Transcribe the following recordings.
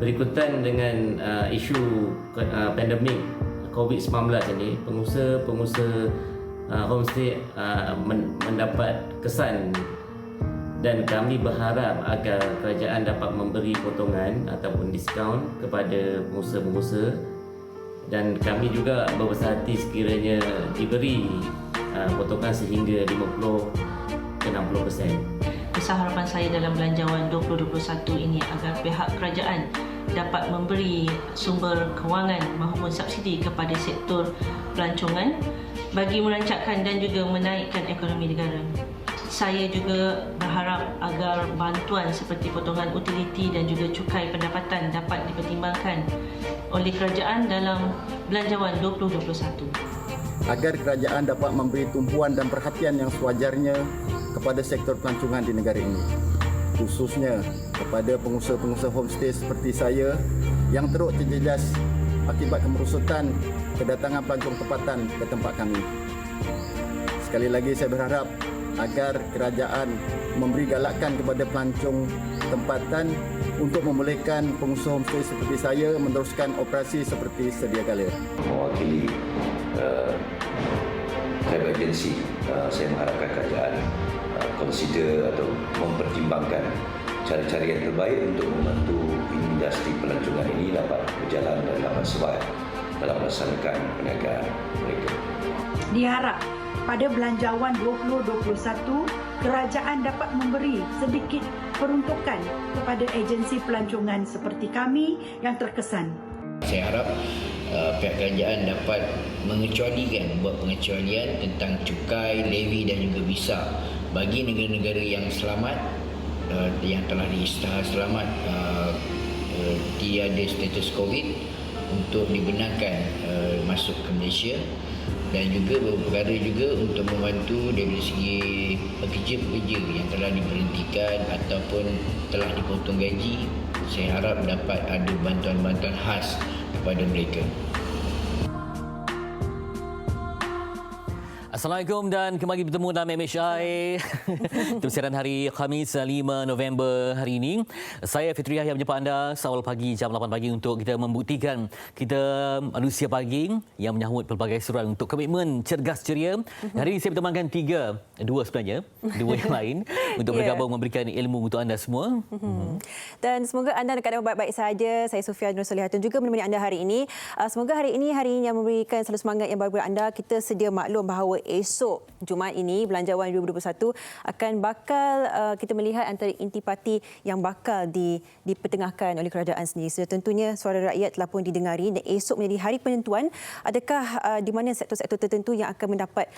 berikutan dengan isu pandemik COVID-19 ini, pengusaha homestay mendapat kesan, dan kami berharap agar kerajaan dapat memberi potongan ataupun diskaun kepada pengusaha-pengusaha, dan kami juga berbesar hati sekiranya diberi potongan sehingga 50 ke 60%. Besar harapan saya dalam Belanjawan 2021 ini agar pihak kerajaan dapat memberi sumber kewangan maupun subsidi kepada sektor pelancongan bagi merancangkan dan juga menaikkan ekonomi negara. Saya juga berharap agar bantuan seperti potongan utiliti dan juga cukai pendapatan dapat dipertimbangkan oleh kerajaan dalam Belanjawan 2021. Agar kerajaan dapat memberi tumpuan dan perhatian yang sewajarnya kepada sektor pelancongan di negara ini, khususnya kepada pengusaha-pengusaha homestay seperti saya yang teruk terjejas akibat kemerosotan kedatangan pelancong tempatan ke tempat kami. Sekali lagi saya berharap agar kerajaan memberi galakan kepada pelancong tempatan untuk membolehkan pengusaha homestay seperti saya meneruskan operasi seperti sedia kala. Mewakili travel agency, saya mengharapkan kerajaan consider atau mempertimbangkan cara-cara yang terbaik untuk membantu industri pelancongan ini dapat berjalan dan dapat survive dalam melaksanakan perniagaan mereka. Diharap pada Belanjawan 2021, kerajaan dapat memberi sedikit peruntukan kepada agensi pelancongan seperti kami yang terkesan. Saya harap pihak kerajaan dapat buat pengecualian tentang cukai, levy dan juga visa bagi negara-negara yang selamat, yang telah diisytihar selamat tiada status COVID untuk dibenarkan masuk ke Malaysia, dan juga beberapa perkara juga untuk membantu dari segi pekerja-pekerja yang telah diberhentikan ataupun telah dipotong gaji. Saya harap dapat ada bantuan-bantuan khas kepada mereka. Assalamualaikum dan kembali bertemu dalam MHI. Persiaran hari Khamis 5 November hari ini. Saya Fitriah yang menjumpa anda seawal pagi jam 8 pagi untuk kita membuktikan kita manusia pagi yang menyahut pelbagai seruan untuk komitmen cergas ceria. Hari ini saya bertemankan dua yang lain untuk bergabung memberikan ilmu untuk anda semua. Dan semoga anda dalam keadaan baik-baik saja. Saya Sofia Nur Solihatun juga menemani anda hari ini. Semoga hari ini yang memberikan selalu semangat yang baru kepada anda. Kita sedia maklum bahawa esok Jumaat ini Belanjawan 2021 akan bakal kita melihat antara intipati yang bakal dipertengahkan oleh kerajaan sendiri. Tentunya suara rakyat telah pun didengari dan esok menjadi hari penentuan adakah di mana sektor-sektor tertentu yang akan mendapat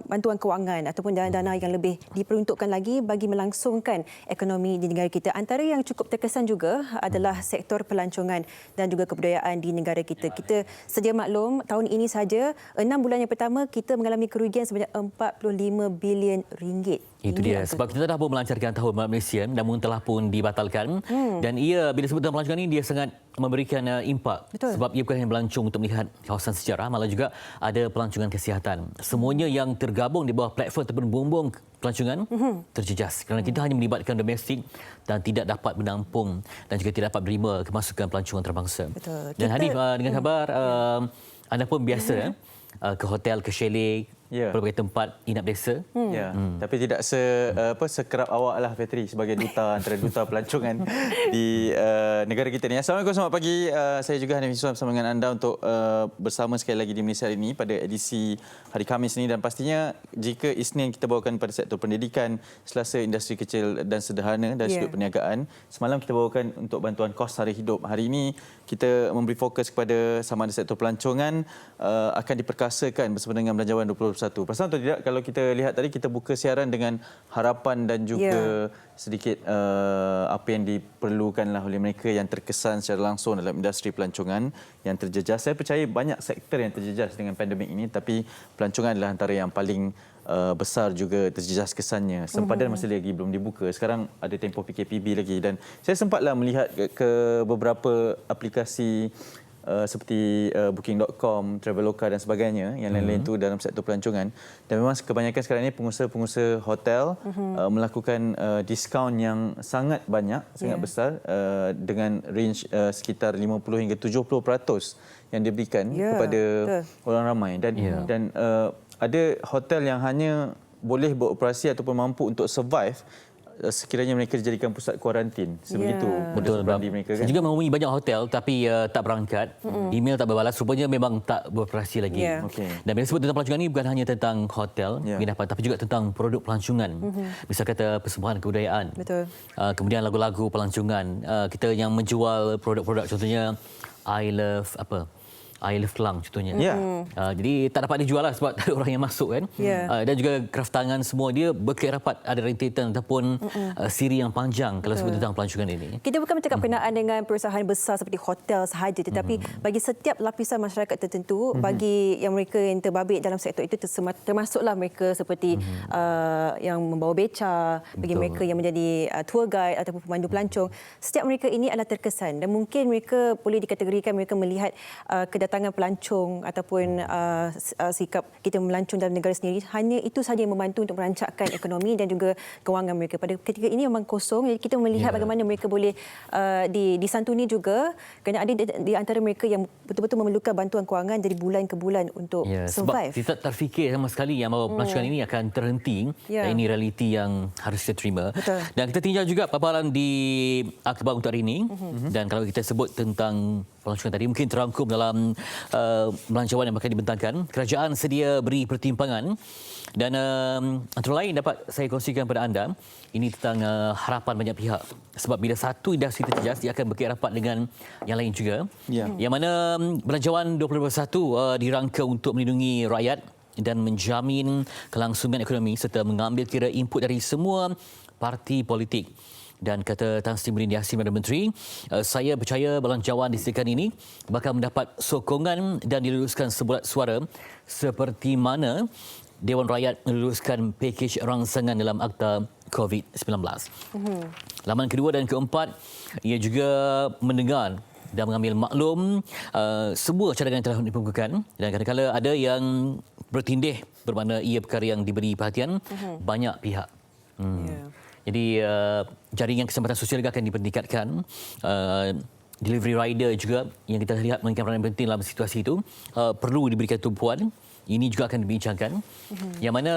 bantuan kewangan ataupun dana-dana yang lebih diperuntukkan lagi bagi melangsungkan ekonomi di negara kita. Antara yang cukup terkesan juga adalah sektor pelancongan dan juga kebudayaan di negara kita. Kita sedia maklum tahun ini saja 6 bulan yang pertama kita mengalami kerugian sebanyak 45 bilion ringgit. Itu dia. Sebab kita dah pun melancarkan tahun Malaysia namun telah pun dibatalkan. Dan ia bila sebut tentang pelancongan ini dia sangat memberikan impak. Betul. Sebab ia bukan hanya melancong untuk melihat kawasan sejarah, malah juga ada pelancongan kesihatan. Semuanya yang tergabung di bawah platform ataupun bumbung pelancongan terjejas kerana kita hanya melibatkan domestik dan tidak dapat menampung dan juga tidak dapat menerima kemasukan pelancongan antarabangsa. Betul. Dan Hanif dengan khabar anda pun biasa ke hotel, ke chalet, pelbagai tempat inap desa. Tapi tidak sekerap awak lah Fitri sebagai duta antara duta pelancongan di negara kita ni. Assalamualaikum, selamat pagi. Saya juga Hanif Iswan bersama dengan anda untuk bersama sekali lagi di Malaysia hari ini pada edisi hari Khamis ini, dan pastinya jika Isnin kita bawakan pada sektor pendidikan, Selasa industri kecil dan sederhana dan sudut perniagaan, semalam kita bawakan untuk bantuan kos sara hidup. Hari ini kita memberi fokus kepada sama ada sektor pelancongan akan diperkasakan bersama dengan Belanjawan 2021. Perasan atau tidak kalau kita lihat tadi kita buka siaran dengan harapan dan juga sedikit apa yang diperlukanlah oleh mereka yang terkesan secara langsung dalam industri pelancongan yang terjejas. Saya percaya banyak sektor yang terjejas dengan pandemik ini, tapi pelancongan adalah antara yang paling besar juga terjejas kesannya. Sempadan masih lagi belum dibuka. Sekarang ada tempoh PKPB lagi, dan saya sempatlah melihat ke beberapa aplikasi seperti Booking.com, Traveloka dan sebagainya, yang lain-lain itu dalam sektor pelancongan. Dan memang kebanyakan sekarang ini pengusaha-pengusaha hotel melakukan diskaun yang sangat banyak, sangat besar, dengan range sekitar 50 hingga 70% yang diberikan kepada orang ramai. Dan ada hotel yang hanya boleh beroperasi ataupun mampu untuk survive sekiranya mereka dijadikan pusat kuarantin. Sebegitu betul mereka kan. Saya juga menghubungi banyak hotel tapi tak berangkat, email tak berbalas, rupanya memang tak beroperasi lagi. Dan bila sebut tentang pelancongan ini bukan hanya tentang hotel penginapan tapi juga tentang produk pelancongan. Misal kata persembahan kebudayaan. Kemudian lagu-lagu pelancongan, kita yang menjual produk-produk contohnya I Love Kelang contohnya. Jadi tak dapat dijual lah sebab tak ada orang yang masuk kan. Dan juga kraft tangan semua dia berkait rapat, ada rentetan ataupun siri yang panjang kalau sebut tentang pelancongan ini. Kita bukan bercakap berkenaan dengan perusahaan besar seperti hotel sahaja, tetapi bagi setiap lapisan masyarakat tertentu, bagi yang mereka yang terbabit dalam sektor itu termasuklah mereka seperti yang membawa beca, bagi mereka yang menjadi tour guide ataupun pemandu pelancong. Setiap mereka ini adalah terkesan dan mungkin mereka boleh dikategorikan mereka melihat kedatangan pelancong ataupun sikap kita melancong dalam negara sendiri hanya itu sahaja yang membantu untuk merancangkan ekonomi dan juga kewangan mereka. Pada ketika ini memang kosong, jadi kita melihat bagaimana mereka boleh disantuni juga kerana ada di antara mereka yang betul-betul memerlukan bantuan kewangan dari bulan ke bulan untuk survive. Sebab kita tak terfikir sama sekali yang bahawa pelancongan ini akan terhenti. Dan ini realiti yang harus kita terima. Dan kita tinjau juga paparan di akhbar untuk hari ini. Dan kalau kita sebut tentang pelancongan tadi mungkin terangkum dalam belanjawan yang bakal dibentangkan. Kerajaan sedia beri pertimbangan dan antara lain dapat saya kongsikan kepada anda ini tentang harapan banyak pihak. Sebab bila satu industri terjejas dia akan berkait rapat dengan yang lain juga. Yang mana belanjawan 2021 dirangka untuk melindungi rakyat dan menjamin kelangsungan ekonomi serta mengambil kira input dari semua parti politik. Dan kata Tan Sri Muhyiddin Yassin Perdana Menteri, saya percaya belanjawan disediakan ini bakal mendapat sokongan dan diluluskan sebulat suara seperti mana Dewan Rakyat meluluskan pakej rangsangan dalam Akta COVID-19. Laman kedua dan keempat, ia juga mendengar dan mengambil maklum semua cadangan yang telah dipermukakan dan kadang-kadang ada yang bertindih bermakna ia perkara yang diberi perhatian banyak pihak. Jadi jaringan kesempatan sosial juga akan dipentingkan. Delivery rider juga yang kita lihat mainkan peranan penting dalam situasi itu perlu diberikan tumpuan. Ini juga akan dibincangkan. Yang mana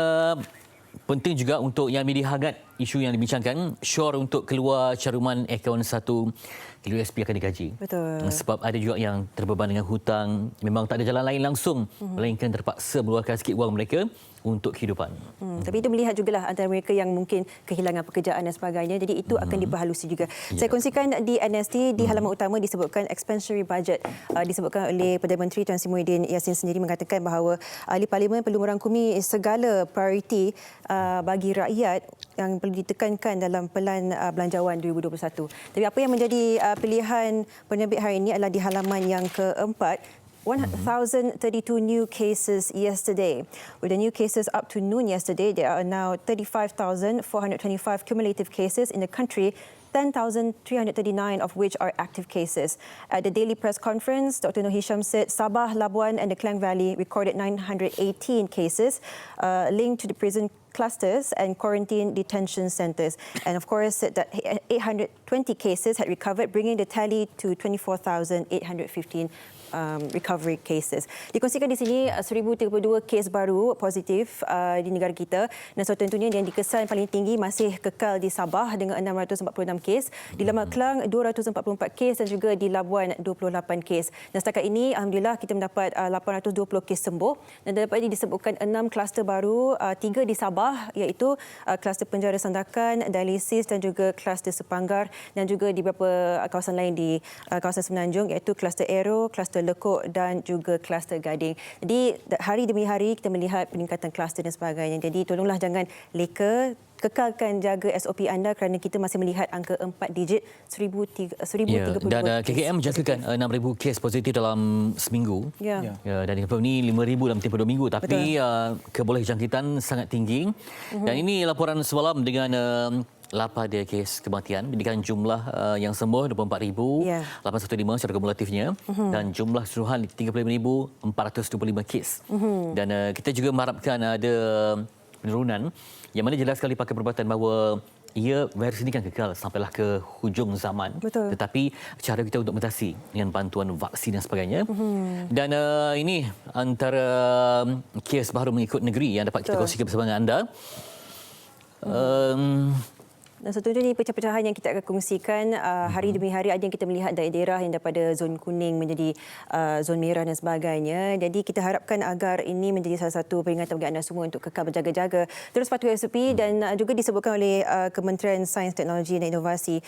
penting juga untuk yang media hangat isu yang dibincangkan, syur untuk keluar caruman akaun 1 USP akan digaji. Sebab ada juga yang terbeban dengan hutang, memang tak ada jalan lain langsung melainkan terpaksa mengeluarkan sikit wang mereka untuk kehidupan. Tapi itu melihat jugalah antara mereka yang mungkin kehilangan pekerjaan dan sebagainya. Jadi itu akan diperhalusi juga. Saya kongsikan di NST di halaman utama disebutkan expansionary budget. Disebutkan oleh Perdana Menteri Tan Sri Muhyiddin Yassin sendiri mengatakan bahawa ahli parlimen perlu merangkumi segala prioriti bagi rakyat yang perlu ditekankan dalam pelan belanjawan 2021. Tapi apa yang menjadi pilihan penerbit hari ini adalah di halaman yang keempat. 1,032 new cases yesterday. With the new cases up to noon yesterday, there are now 35,425 cumulative cases in the country, 10,339 of which are active cases. At the daily press conference, Dr. Noor Hisham said Sabah, Labuan and the Klang Valley recorded 918 cases linked to the prison clusters and quarantine detention centres. And of course, said that 820 cases had recovered, bringing the tally to 24,815 recovery cases. Dikongsikan di sini 1,032 kes baru positif di negara kita dan so tentunya yang dikesan paling tinggi masih kekal di Sabah dengan 646 kes, di Lembah Kelang 244 kes dan juga di Labuan 28 kes. Dan setakat ini alhamdulillah kita mendapat 820 kes sembuh dan dapat disebutkan 6 kluster baru, 3 di Sabah iaitu kluster penjara Sandakan, dialisis dan juga kluster Sepanggar dan juga di beberapa kawasan lain di kawasan Semenanjung iaitu kluster Aero, kluster Lekuk dan juga kluster Gading. Jadi hari demi hari kita melihat peningkatan kluster dan sebagainya. Jadi tolonglah jangan leka, kekalkan jaga SOP anda kerana kita masih melihat angka 4 digit 1,032 dan KKM menjangkakan 6,000 kes positif dalam seminggu. Dan ini 5,000 dalam tempoh 2 minggu tapi keboleh jangkitan sangat tinggi. Dan ini laporan semalam dengan pada kes kematian dengan jumlah yang sembuh 24,815 secara kumulatifnya dan jumlah keseluruhan 35,425 kes. Dan kita juga mengharapkan ada penurunan yang mana jelas sekali pakar perubatan bahawa virus ini kan kekal sampailah ke hujung zaman. Betul. Tetapi cara kita untuk mengatasi dengan bantuan vaksin dan sebagainya. Dan ini antara kes baru mengikut negeri yang dapat kita kongsikan bersama dengan anda. Dan seterusnya ini pecah-pecahan yang kita akan kongsikan hari demi hari. Ada yang kita melihat daerah yang daripada zon kuning menjadi zon merah dan sebagainya. Jadi kita harapkan agar ini menjadi salah satu peringatan bagi anda semua untuk kekal berjaga-jaga. Terus patuhi SOP dan juga disebutkan oleh Kementerian Sains, Teknologi dan Inovasi.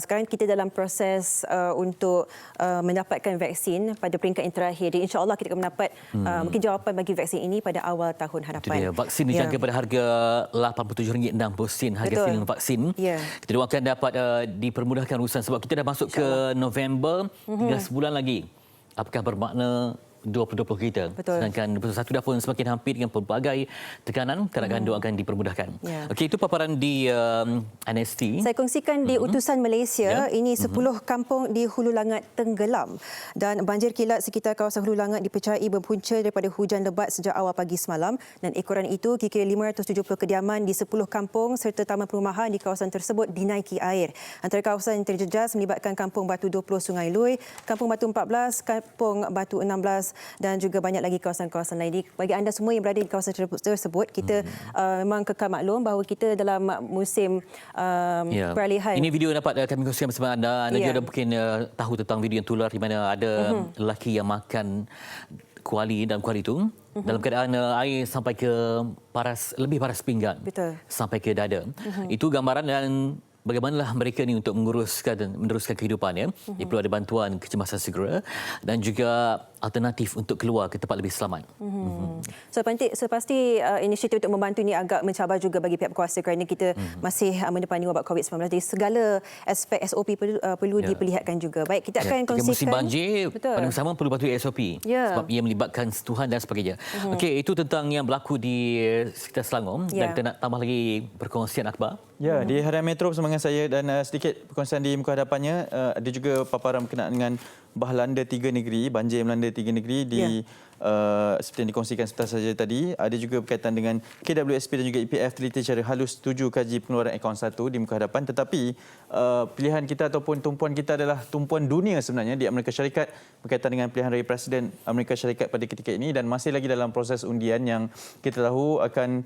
Sekarang kita dalam proses untuk mendapatkan vaksin pada peringkat yang terakhir. Jadi insya-Allah kita akan mendapat mungkin jawapan bagi vaksin ini pada awal tahun hadapan. Vaksin dijaga pada harga RM87.60 harga siling vaksin. Kita doakan dapat dipermudahkan urusan sebab kita dah masuk ke November, tinggal sebulan lagi. Apakah bermakna 2020 kita? Sedangkan 2021 dah pun semakin hampir dengan pelbagai tekanan, kadang-kadang doakan dipermudahkan. Okey, itu paparan di NST. Saya kongsikan di utusan Malaysia, ini 10 kampung di Hulu Langat tenggelam dan banjir kilat sekitar kawasan Hulu Langat dipercayai berpunca daripada hujan lebat sejak awal pagi semalam dan ekoran itu kira-kira 570 kediaman di 10 kampung serta taman perumahan di kawasan tersebut dinaiki air. Antara kawasan yang terjejas melibatkan Kampung Batu 20 Sungai Lui, Kampung Batu 14, Kampung Batu 16 dan juga banyak lagi kawasan-kawasan lain. Bagi anda semua yang berada di kawasan tersebut, kita memang kekal maklum bahawa kita dalam musim peralihan. Ini video dapat kami kongsikan bersama anda. Anda juga mungkin tahu tentang video yang tular di mana ada lelaki yang makan kuali dalam kuali itu dalam keadaan air sampai ke lebih paras pinggang. Sampai ke dada. Itu gambaran dan bagaimanalah mereka ni untuk meneruskan kehidupannya. Dia perlu ada bantuan kecemasan segera dan juga alternatif untuk keluar ke tempat lebih selamat. So pasti inisiatif untuk membantu ini agak mencabar juga bagi pihak berkuasa kerana kita masih menepani wabak COVID-19. Jadi segala aspek SOP perlu diperlihatkan juga. Baik, kita akan kongsikan. Musim banjir, pada masa sama perlu patuhi SOP sebab ia melibatkan sentuhan dan sebagainya. Okey, itu tentang yang berlaku di sekitar Selangor dan kita nak tambah lagi perkongsian akhbar. Ya, di Harian Metro bersama dengan saya dan sedikit perkongsian di muka hadapannya. Ada juga paparan berkenaan dengan bahlanda 3 negeri, banjir melanda 3 negeri di seperti yang dikongsikan sebentar saja tadi. Ada juga berkaitan dengan KWSP dan juga EPF teliti secara halus setuju kaji pengeluaran akaun 1 di muka hadapan. Tetapi pilihan kita ataupun tumpuan kita adalah tumpuan dunia sebenarnya di Amerika Syarikat berkaitan dengan pilihan raya Presiden Amerika Syarikat pada ketika ini dan masih lagi dalam proses undian yang kita tahu akan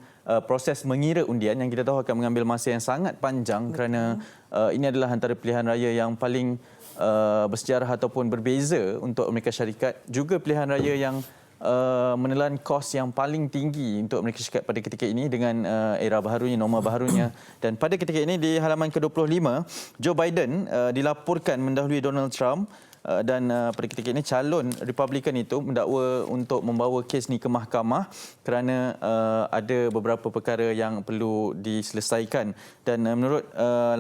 proses mengira undian yang kita tahu akan mengambil masa yang sangat panjang kerana ini adalah antara pilihan raya yang paling bersejarah ataupun berbeza untuk Amerika Syarikat, juga pilihan raya yang menelan kos yang paling tinggi untuk Amerika Syarikat pada ketika ini dengan era baharunya, norma baharunya. Dan pada ketika ini di halaman ke-25, Joe Biden dilaporkan mendahului Donald Trump dan pada ketika ini calon Republikan itu mendakwa untuk membawa kes ni ke mahkamah kerana ada beberapa perkara yang perlu diselesaikan. Dan menurut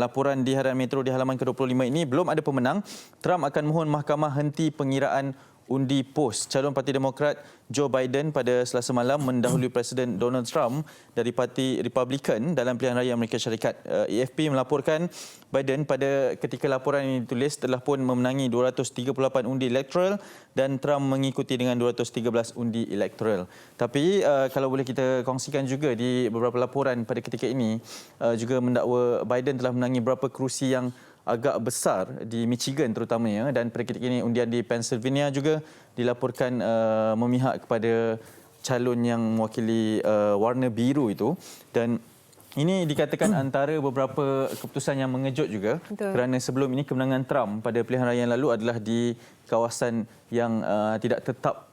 laporan di Harian Metro di halaman ke-25 ini, belum ada pemenang. Trump akan mohon mahkamah henti pengiraan undi pos. Calon Parti Demokrat Joe Biden pada Selasa malam mendahului Presiden Donald Trump dari Parti Republikan dalam pilihan raya Amerika Syarikat. AFP melaporkan Biden pada ketika laporan ini ditulis telah pun memenangi 238 undi elektoral dan Trump mengikuti dengan 213 undi elektoral. Tapi kalau boleh kita kongsikan juga di beberapa laporan pada ketika ini juga mendakwa Biden telah menangi beberapa kerusi yang agak besar di Michigan terutamanya dan pada ketika ini undian di Pennsylvania juga dilaporkan memihak kepada calon yang mewakili warna biru itu dan ini dikatakan antara beberapa keputusan yang mengejut juga. Kerana sebelum ini kemenangan Trump pada pilihan raya yang lalu adalah di kawasan yang tidak tetap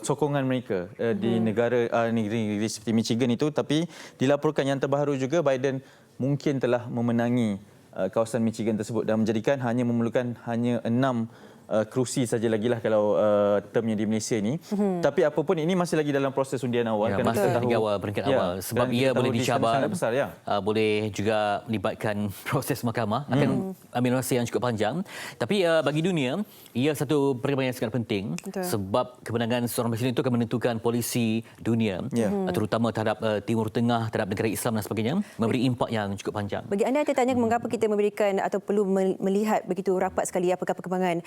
sokongan mereka di negeri seperti Michigan itu, tapi dilaporkan yang terbaru juga Biden mungkin telah memenangi kawasan Michigan tersebut dan menjadikan hanya memerlukan 6 kerusi saja lagi lah kalau termnya di Malaysia ni. Tapi apapun ini masih lagi dalam proses undian awal. Ya, masih di awal, peringkat awal. Sebab dan ia kita boleh tahu di sana dicabar, sangat besar, ya. boleh juga melibatkan proses mahkamah, akan ambil masa yang cukup panjang. Tapi bagi dunia, ia satu perkembangan yang sangat penting. Betul. Sebab kemenangan seorang presiden itu akan menentukan polisi dunia, terutama terhadap Timur Tengah, terhadap negara Islam dan sebagainya, memberi impak yang cukup panjang. Bagi anda, saya tanya mengapa kita memberikan atau perlu melihat begitu rapat sekali apakah perkembangan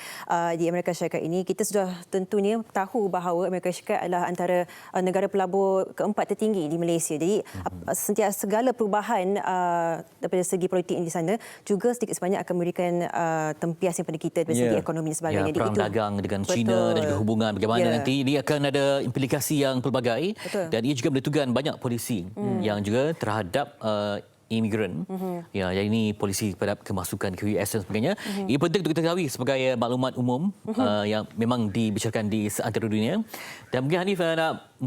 di Amerika Syarikat ini. Kita sudah tentunya tahu bahawa Amerika Syarikat adalah antara negara pelabur keempat tertinggi di Malaysia. Jadi sentiasa segala perubahan daripada segi politik di sana juga sedikit sebanyak akan memberikan tempias yang pada kita dari segi ekonomi dan sebagainya. Ya, perang dagang dengan China dan juga hubungan bagaimana nanti dia akan ada implikasi yang pelbagai. Dan ia juga menentukan banyak polisi yang juga terhadap imigran, ya, yang ini polisi terhadap kemasukan ke US dan sebagainya. Ia penting untuk kita ketahui sebagai maklumat umum yang memang dibicarakan di seantero dunia. Dan mungkin Hanif nak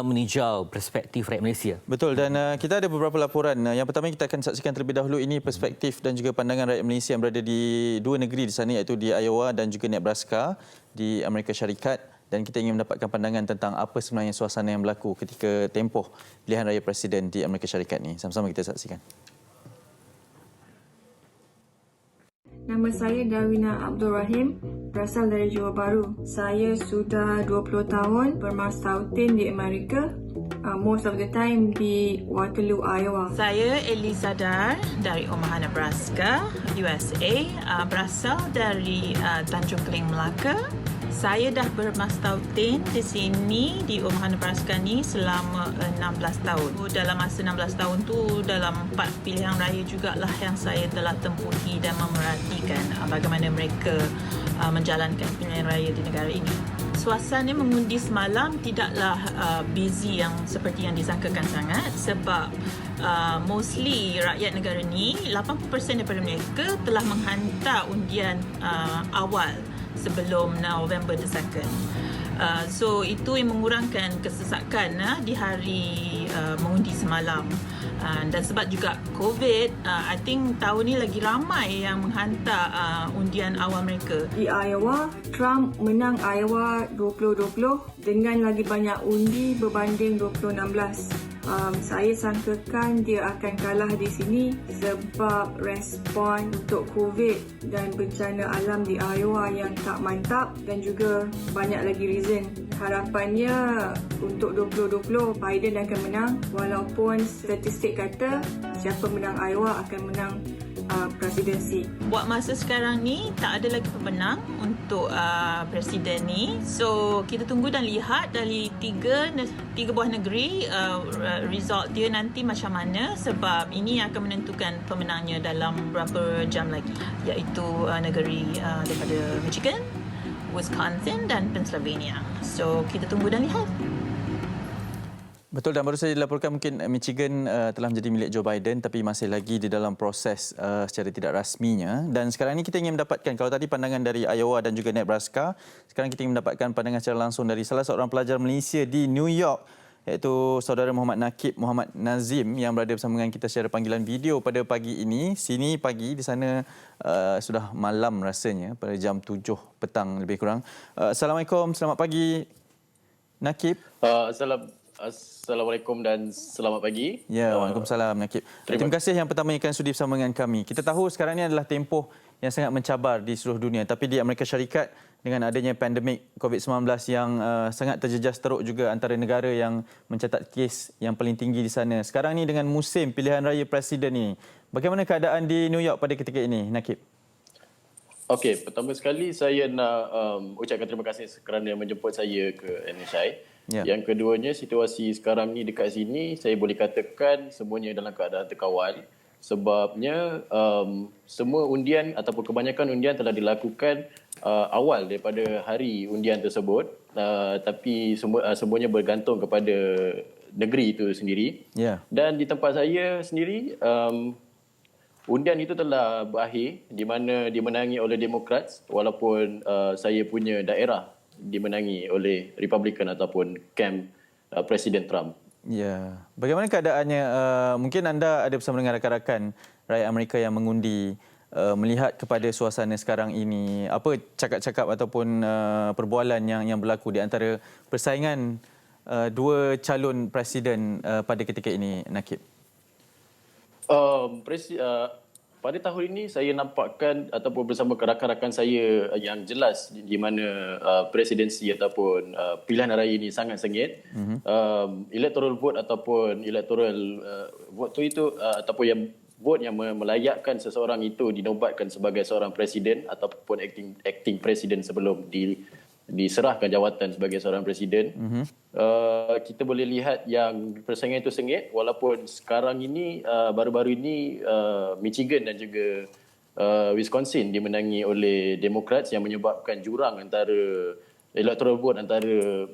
meninjau perspektif rakyat Malaysia. Betul, dan kita ada beberapa laporan. Yang pertama kita akan saksikan terlebih dahulu ini perspektif dan juga pandangan rakyat Malaysia yang berada di dua negeri di sana, iaitu di Iowa dan juga Nebraska di Amerika Syarikat. Dan kita ingin mendapatkan pandangan tentang apa sebenarnya suasana yang berlaku ketika tempoh pilihan raya presiden di Amerika Syarikat ni. Sama-sama kita saksikan. Nama saya Darwina Abdul Rahim, berasal dari Johor Bahru. Saya sudah 20 tahun bermastautin di Amerika, most of the time di Waterloo, Iowa. Saya Eliza Dar dari Omaha, Nebraska, USA, berasal dari Tanjung Kling, Melaka. Saya dah bermastautin di sini di Omaha, Nebraska ni selama 16 tahun. Dalam masa 16 tahun tu, dalam 4 pilihan raya jugalah yang saya telah tempuhi dan memerhatikan bagaimana mereka menjalankan pilihan raya di negara ini. Suasana mengundi semalam tidaklah busy yang seperti yang disangkakan sangat, sebab mostly rakyat negara ni, 80% daripada mereka telah menghantar undian awal sebelum November the 2nd. So itu yang mengurangkan kesesakan di hari mengundi semalam. Dan sebab juga COVID, I think tahun ni lagi ramai yang menghantar undian awal mereka. Di Iowa, Trump menang Iowa 2020 dengan lagi banyak undi berbanding 2016. Saya sangkakan dia akan kalah di sini sebab respon untuk COVID dan bencana alam di Iowa yang tak mantap, dan juga banyak lagi reason. Harapannya untuk 2020 Biden akan menang, walaupun statistik kata siapa menang Iowa akan menang presidensi. Buat masa sekarang ni tak ada lagi pemenang untuk presiden ni. So kita tunggu dan lihat dari tiga buah negeri result dia nanti macam mana, sebab ini akan menentukan pemenangnya dalam beberapa jam lagi, iaitu negeri daripada Michigan, Wisconsin dan Pennsylvania. So kita tunggu dan lihat. Betul, dan baru saja dilaporkan mungkin Michigan telah menjadi milik Joe Biden, tapi masih lagi di dalam proses secara tidak rasminya. Dan sekarang ini kita ingin mendapatkan, kalau tadi pandangan dari Iowa dan juga Nebraska, sekarang kita ingin mendapatkan pandangan secara langsung dari salah seorang pelajar Malaysia di New York, iaitu saudara Muhammad Nakib Muhammad Nazim yang berada bersama dengan kita secara panggilan video pada pagi ini. Sini pagi, di sana sudah malam rasanya, pada jam 7 petang lebih kurang. Assalamualaikum, selamat pagi Nakib. Assalamualaikum dan selamat pagi. Ya, waalaikumsalam Nakib. Terima kasih yang pertama yang sudi bersama dengan kami. Kita tahu sekarang ini adalah tempoh yang sangat mencabar di seluruh dunia, tapi di Amerika Syarikat dengan adanya pandemik COVID-19 yang sangat terjejas teruk juga antara negara yang mencatat kes yang paling tinggi di sana. Sekarang ini dengan musim pilihan raya presiden ini, bagaimana keadaan di New York pada ketika ini, Nakib? Okey, pertama sekali saya nak ucapkan terima kasih kerana menjemput saya ke NHI. Ya. Yang keduanya, situasi sekarang ni dekat sini saya boleh katakan semuanya dalam keadaan terkawal. Sebabnya semua undian ataupun kebanyakan undian telah dilakukan awal daripada hari undian tersebut, tapi semuanya bergantung kepada negeri itu sendiri. Yeah. Dan di tempat saya sendiri, undian itu telah berakhir di mana dimenangi oleh Demokrat, walaupun saya punya daerah dimenangi oleh Republican ataupun camp Presiden Trump. Ya, bagaimana keadaannya? Mungkin anda ada bersama dengan rakan-rakan rakyat Amerika yang mengundi melihat kepada suasana sekarang ini, apa cakap-cakap ataupun perbualan yang berlaku di antara persaingan dua calon presiden pada ketika ini, Nakib? Pada tahun ini saya nampakkan ataupun bersama rakan-rakan saya yang jelas di mana presidensi ataupun pilihan raya ini sangat sengit. Electoral vote ataupun electoral vote itu ataupun yang vote yang melayakkan seseorang itu dinobatkan sebagai seorang presiden ataupun acting presiden sebelum diserahkan jawatan sebagai seorang presiden. Kita boleh lihat yang persaingan itu sengit, walaupun sekarang ini baru-baru ini Michigan dan juga Wisconsin dimenangi oleh Democrats yang menyebabkan jurang antara electoral vote antara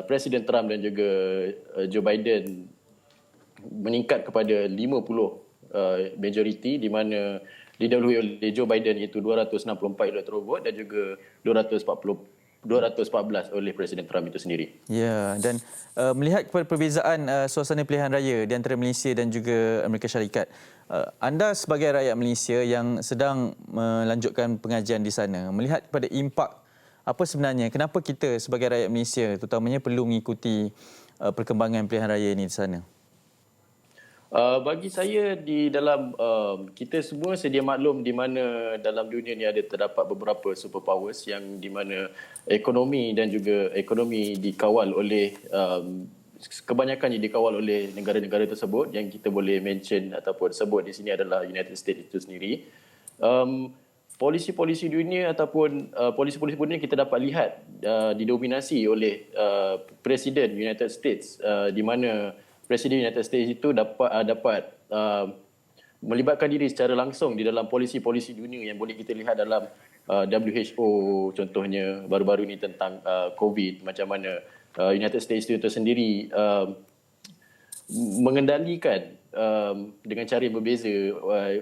Presiden Trump dan juga Joe Biden meningkat kepada 50 majoriti, di mana didahului oleh Joe Biden iaitu 264 electoral vote dan juga 214 oleh Presiden Trump itu sendiri. Ya, dan melihat kepada perbezaan suasana pilihan raya di antara Malaysia dan juga Amerika Syarikat, anda sebagai rakyat Malaysia yang sedang melanjutkan pengajian di sana, melihat kepada impak apa sebenarnya, kenapa kita sebagai rakyat Malaysia terutamanya perlu mengikuti perkembangan pilihan raya ini di sana? Bagi saya di dalam kita semua sedia maklum di mana dalam dunia ni terdapat beberapa superpowers yang di mana ekonomi dan juga ekonomi dikawal oleh kebanyakannya dikawal oleh negara-negara tersebut, yang kita boleh mention ataupun sebut di sini adalah United States itu sendiri. Polisi-polisi dunia ataupun polisi-polisi dunia kita dapat lihat didominasi oleh Presiden United States, di mana Presiden United States itu dapat melibatkan diri secara langsung di dalam polisi-polisi dunia yang boleh kita lihat dalam WHO, contohnya baru-baru ini tentang COVID, macam mana United States itu sendiri mengendalikan dengan cara yang berbeza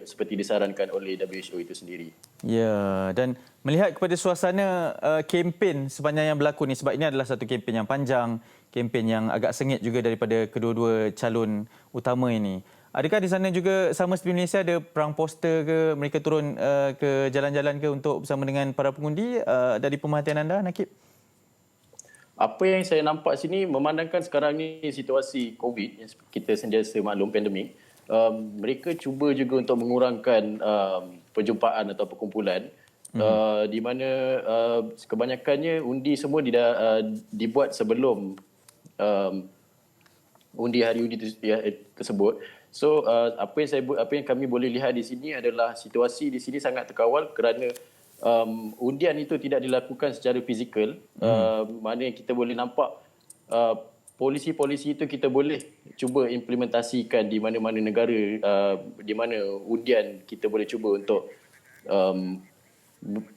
seperti disarankan oleh WHO itu sendiri. Ya, dan melihat kepada suasana kempen sepanjang yang berlaku ni, sebab ini adalah satu kempen yang panjang, kempen yang agak sengit juga daripada kedua-dua calon utama ini. Adakah di sana juga sama seperti Malaysia ada perang poster ke, mereka turun ke jalan-jalan ke untuk bersama dengan para pengundi dari pemerhatian anda, Nakib? Apa yang saya nampak sini, memandangkan sekarang ni situasi COVID yang kita sentiasa maklum, pandemik, mereka cuba juga untuk mengurangkan perjumpaan atau perkumpulan, di mana kebanyakannya undi semua dibuat sebelum undi hari undi tersebut. So apa yang kami boleh lihat di sini adalah situasi di sini sangat terkawal kerana undian itu tidak dilakukan secara fizikal. Mana yang kita boleh nampak polisi-polisi itu kita boleh cuba implementasikan di mana-mana negara, di mana undian kita boleh cuba untuk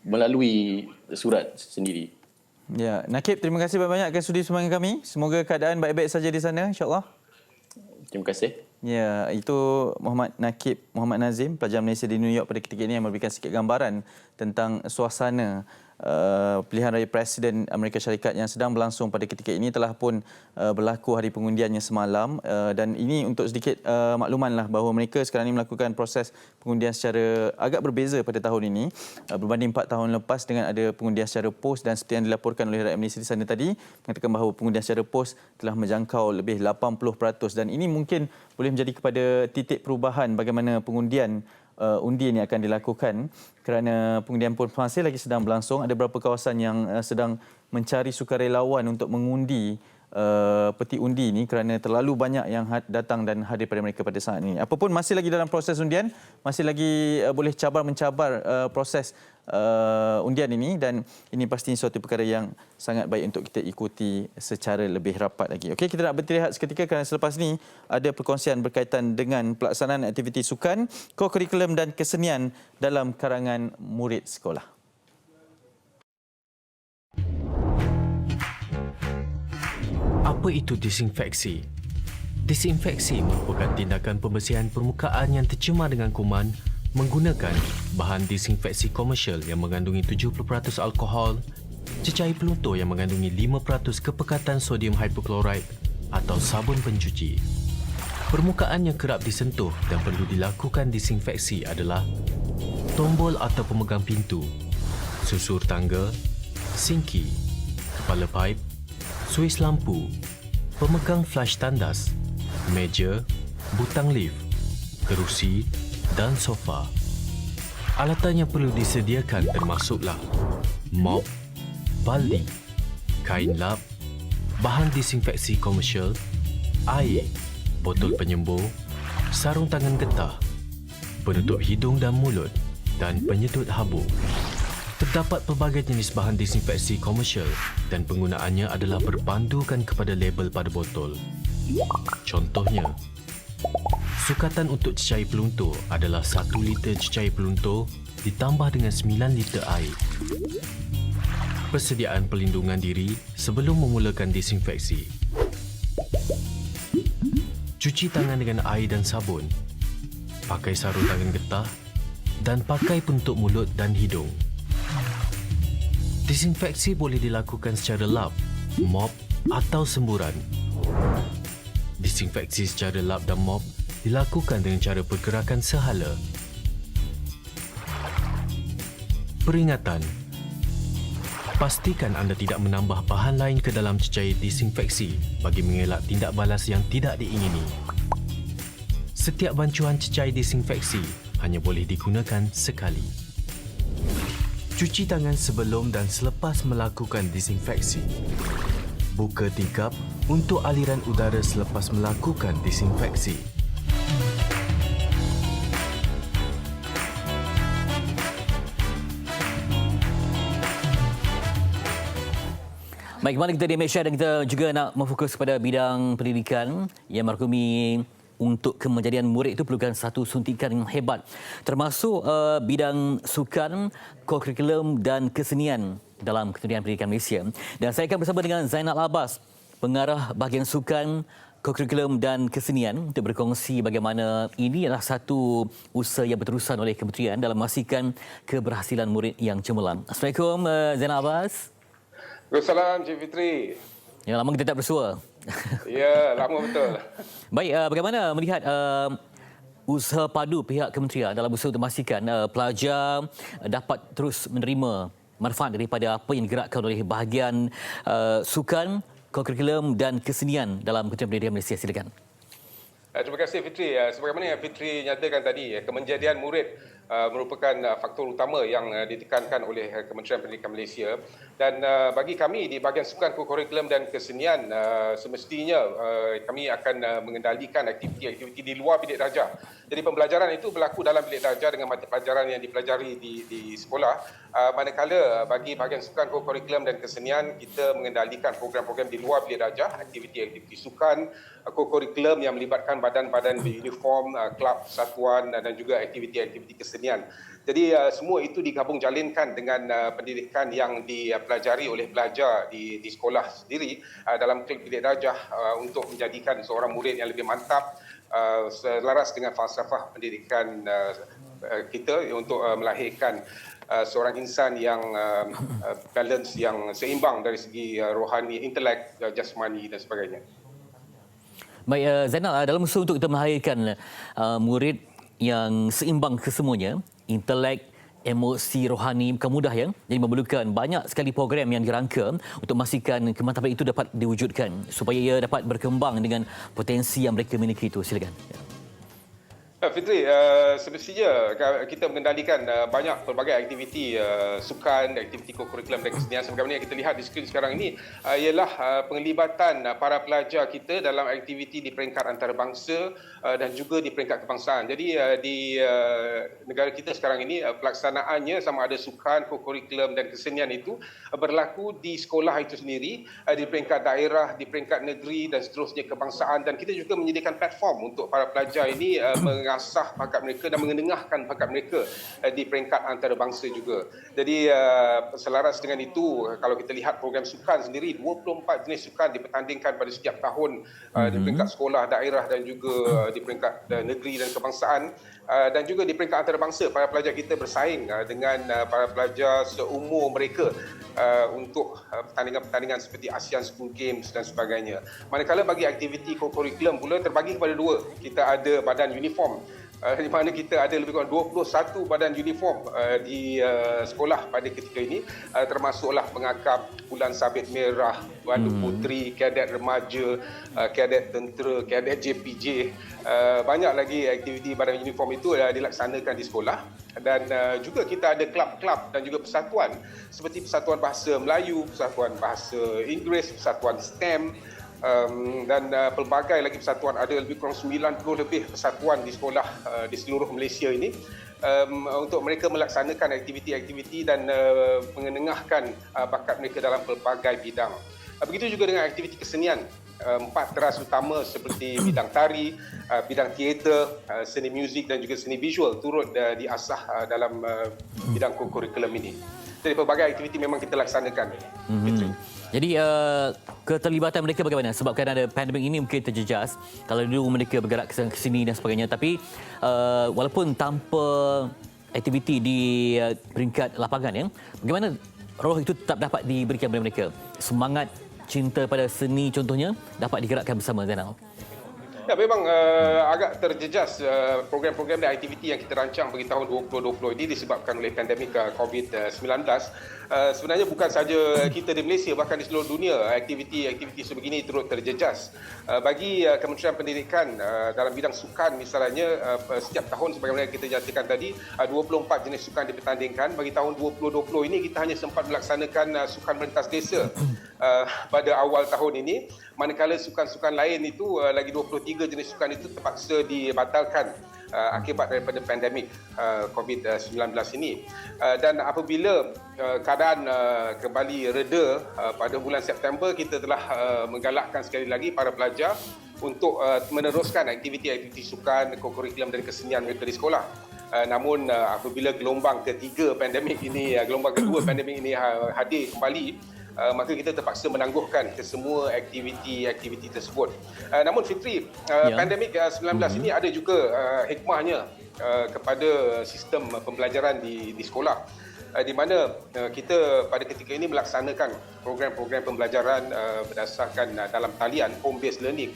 melalui surat sendiri. Ya, Nakib, terima kasih banyak-banyak akan sudi bersama kami. Semoga keadaan baik-baik saja di sana, insya-Allah. Terima kasih. Ya, itu Muhammad Nakib Muhammad Nazim, pelajar Malaysia di New York pada ketika ini, yang memberikan sedikit gambaran tentang suasana pilihan raya Presiden Amerika Syarikat yang sedang berlangsung pada ketika ini. Telah pun berlaku hari pengundiannya semalam, dan ini untuk sedikit maklumanlah bahawa mereka sekarang ini melakukan proses pengundian secara agak berbeza pada tahun ini berbanding 4 tahun lepas dengan ada pengundian secara pos, dan seperti yang dilaporkan oleh rakyat Malaysia di sana tadi mengatakan bahawa pengundian secara pos telah menjangkau lebih 80%, dan ini mungkin boleh menjadi kepada titik perubahan bagaimana pengundian undi ini akan dilakukan, kerana pengundian pun masih lagi sedang berlangsung. Ada beberapa kawasan yang sedang mencari sukarelawan untuk mengundi peti undi ini kerana terlalu banyak yang datang dan hadir pada mereka pada saat ini. Apapun masih lagi dalam proses undian, masih lagi boleh mencabar proses undian ini, dan ini pastinya suatu perkara yang sangat baik untuk kita ikuti secara lebih rapat lagi. Okey, kita nak berhenti seketika kerana selepas ini ada perkongsian berkaitan dengan pelaksanaan aktiviti sukan, ko-kurikulum dan kesenian dalam karangan murid sekolah. Apa itu disinfeksi? Disinfeksi merupakan tindakan pembersihan permukaan yang tercemar dengan kuman menggunakan bahan disinfeksi komersial yang mengandungi 70% alkohol, cecair peluntur yang mengandungi 5% kepekatan sodium hypochlorite atau sabun pencuci. Permukaan yang kerap disentuh dan perlu dilakukan disinfeksi adalah tombol atau pemegang pintu, susur tangga, sinki, kepala paip, suis lampu, pemegang flash tandas, meja, butang lift, kerusi dan sofa. Alatan yang perlu disediakan termasuklah mop, baldi, kain lap, bahan disinfeksi komersial, air, botol penyembur, sarung tangan getah, penutup hidung dan mulut dan penyedut habuk. Terdapat pelbagai jenis bahan disinfeksi komersial dan penggunaannya adalah berpandukan kepada label pada botol. Contohnya, sukatan untuk cecair peluntur adalah 1 liter cecair peluntur ditambah dengan 9 liter air. Persediaan pelindungan diri sebelum memulakan disinfeksi. Cuci tangan dengan air dan sabun. Pakai sarung tangan getah dan pakai penutup mulut dan hidung. Disinfeksi boleh dilakukan secara lap, mop atau semburan. Disinfeksi secara lap dan mop dilakukan dengan cara pergerakan sehala. Peringatan. Pastikan anda tidak menambah bahan lain ke dalam cecair disinfeksi bagi mengelak tindak balas yang tidak diingini. Setiap bancuan cecair disinfeksi hanya boleh digunakan sekali. Cuci tangan sebelum dan selepas melakukan disinfeksi. Buka tingkap untuk aliran udara selepas melakukan disinfeksi. Baik, kembali kita di Malaysia dan kita juga nak memfokus pada bidang pendidikan yang merangkumi untuk kemenjadian murid itu perlukan satu suntikan yang hebat, termasuk bidang sukan, kurikulum dan kesenian dalam Kementerian Pendidikan Malaysia. Dan saya akan bersama dengan Zainal Abbas, pengarah bahagian sukan, kurikulum dan kesenian untuk berkongsi bagaimana ini adalah satu usaha yang berterusan oleh kementerian dalam memastikan keberhasilan murid yang cemerlang. Assalamualaikum Zainal Abbas. Waalaikumsalam Cik Fitri. Ya, lama kita tak bersua. Ya, lama betul. Baik, bagaimana melihat usaha padu pihak kementerian dalam usaha untuk memastikan pelajar dapat terus menerima manfaat daripada apa yang digerakkan oleh bahagian sukan, kurikulum dan kesenian dalam Kementerian Pendidikan Malaysia? Silakan. Terima kasih Fitri. Sebagaimana yang Fitri nyatakan tadi, kemenjadian murid merupakan faktor utama yang ditekankan oleh Kementerian Pendidikan Malaysia. Dan bagi kami di bahagian sukan, kurikulum dan kesenian, semestinya kami akan mengendalikan aktiviti-aktiviti di luar bilik darjah. Jadi pembelajaran itu berlaku dalam bilik darjah dengan mata pelajaran yang dipelajari di sekolah. Manakala bagi bahagian sukan, kurikulum dan kesenian, kita mengendalikan program-program di luar bilik darjah, aktiviti-aktiviti sukan, kurikulum yang melibatkan badan-badan beruniform, kelab, satuan dan juga aktiviti-aktiviti kesenian. Jadi semua itu digabung jalinkan dengan pendidikan yang dipelajari oleh pelajar di sekolah sendiri dalam bilik darjah untuk menjadikan seorang murid yang lebih mantap, selaras dengan falsafah pendidikan kita untuk melahirkan seorang insan yang balance, yang seimbang dari segi rohani, intelek, jasmani dan sebagainya. Baik, Zainal, dalam usaha untuk kita melahirkan murid yang seimbang kesemuanya, intelek, emosi, rohani, bukan mudah ya. Jadi memerlukan banyak sekali program yang dirangka untuk memastikan kemantapan itu dapat diwujudkan supaya ia dapat berkembang dengan potensi yang mereka miliki itu. Silakan. Fitri, semestinya kita mengendalikan banyak pelbagai aktiviti sukan, aktiviti kurikulum dan kesenian. Sebagaimana yang kita lihat di skrin sekarang ini ialah penglibatan para pelajar kita dalam aktiviti di peringkat antarabangsa dan juga di peringkat kebangsaan. Jadi di negara kita sekarang ini pelaksanaannya sama ada sukan, kurikulum dan kesenian itu berlaku di sekolah itu sendiri, di peringkat daerah, di peringkat negeri dan seterusnya kebangsaan. Dan kita juga menyediakan platform untuk para pelajar ini mengasah bakat mereka dan mengendengahkan bakat mereka di peringkat antarabangsa juga. Jadi selaras dengan itu, kalau kita lihat program sukan sendiri, 24 jenis sukan dipertandingkan pada setiap tahun di peringkat sekolah, daerah dan juga di peringkat negeri dan kebangsaan. Dan juga di peringkat antarabangsa, para pelajar kita bersaing dengan para pelajar seumur mereka untuk pertandingan-pertandingan seperti ASEAN School Games dan sebagainya. Manakala bagi aktiviti kurikulum pula terbagi kepada dua. Kita ada badan uniform di mana kita ada lebih kurang 21 badan uniform di sekolah pada ketika ini, termasuklah pengakap Bulan Sabit Merah, Bandu Puteri, kadet remaja, kadet tentera, kadet JPJ. Banyak lagi aktiviti badan uniform itu dilaksanakan di sekolah. Dan juga kita ada kelab-kelab dan juga persatuan seperti Persatuan Bahasa Melayu, Persatuan Bahasa Inggeris, Persatuan STEM, dan pelbagai lagi persatuan. Ada lebih kurang 90 lebih persatuan di sekolah di seluruh Malaysia ini untuk mereka melaksanakan aktiviti-aktiviti dan mengenengahkan bakat mereka dalam pelbagai bidang. Begitu juga dengan aktiviti kesenian. 4 teras utama seperti bidang tari, bidang teater, seni muzik dan juga seni visual turut diasah dalam bidang kurikulum ini. Jadi pelbagai aktiviti memang kita laksanakan. Jadi keterlibatan mereka bagaimana? Sebabkan ada pandemik ini mungkin terjejas. Kalau dulu mereka bergerak ke sini dan sebagainya, tapi walaupun tanpa aktiviti di peringkat lapangan, ya, bagaimana roh itu tetap dapat diberikan kepada mereka? Semangat cinta pada seni contohnya dapat digerakkan bersama, Zainal? Ya, memang agak terjejas program-program dan aktiviti yang kita rancang bagi tahun 2020 ini disebabkan oleh pandemik COVID-19. Sebenarnya bukan saja kita di Malaysia, bahkan di seluruh dunia aktiviti-aktiviti sebegini turut terjejas. Bagi Kementerian Pendidikan dalam bidang sukan misalnya, setiap tahun sebagaimana kita nyatakan tadi 24 jenis sukan dipertandingkan. Bagi tahun 2020 ini kita hanya sempat melaksanakan sukan merentas desa pada awal tahun ini, manakala sukan-sukan lain itu lagi 23 jenis sukan itu terpaksa dibatalkan akibat daripada pandemik COVID-19 ini. Dan apabila keadaan kembali reda pada bulan September, kita telah menggalakkan sekali lagi para pelajar untuk meneruskan aktiviti-aktiviti sukan, kurikulum dan kesenian mereka di sekolah. Namun apabila gelombang ketiga pandemik ini, gelombang kedua pandemik ini hadir kembali, maka kita terpaksa menangguhkan kesemua aktiviti-aktiviti tersebut. Namun Fitri, pandemik 19 ini ada juga hikmahnya kepada sistem pembelajaran di sekolah, di mana kita pada ketika ini melaksanakan program-program pembelajaran berdasarkan dalam talian, home based learning,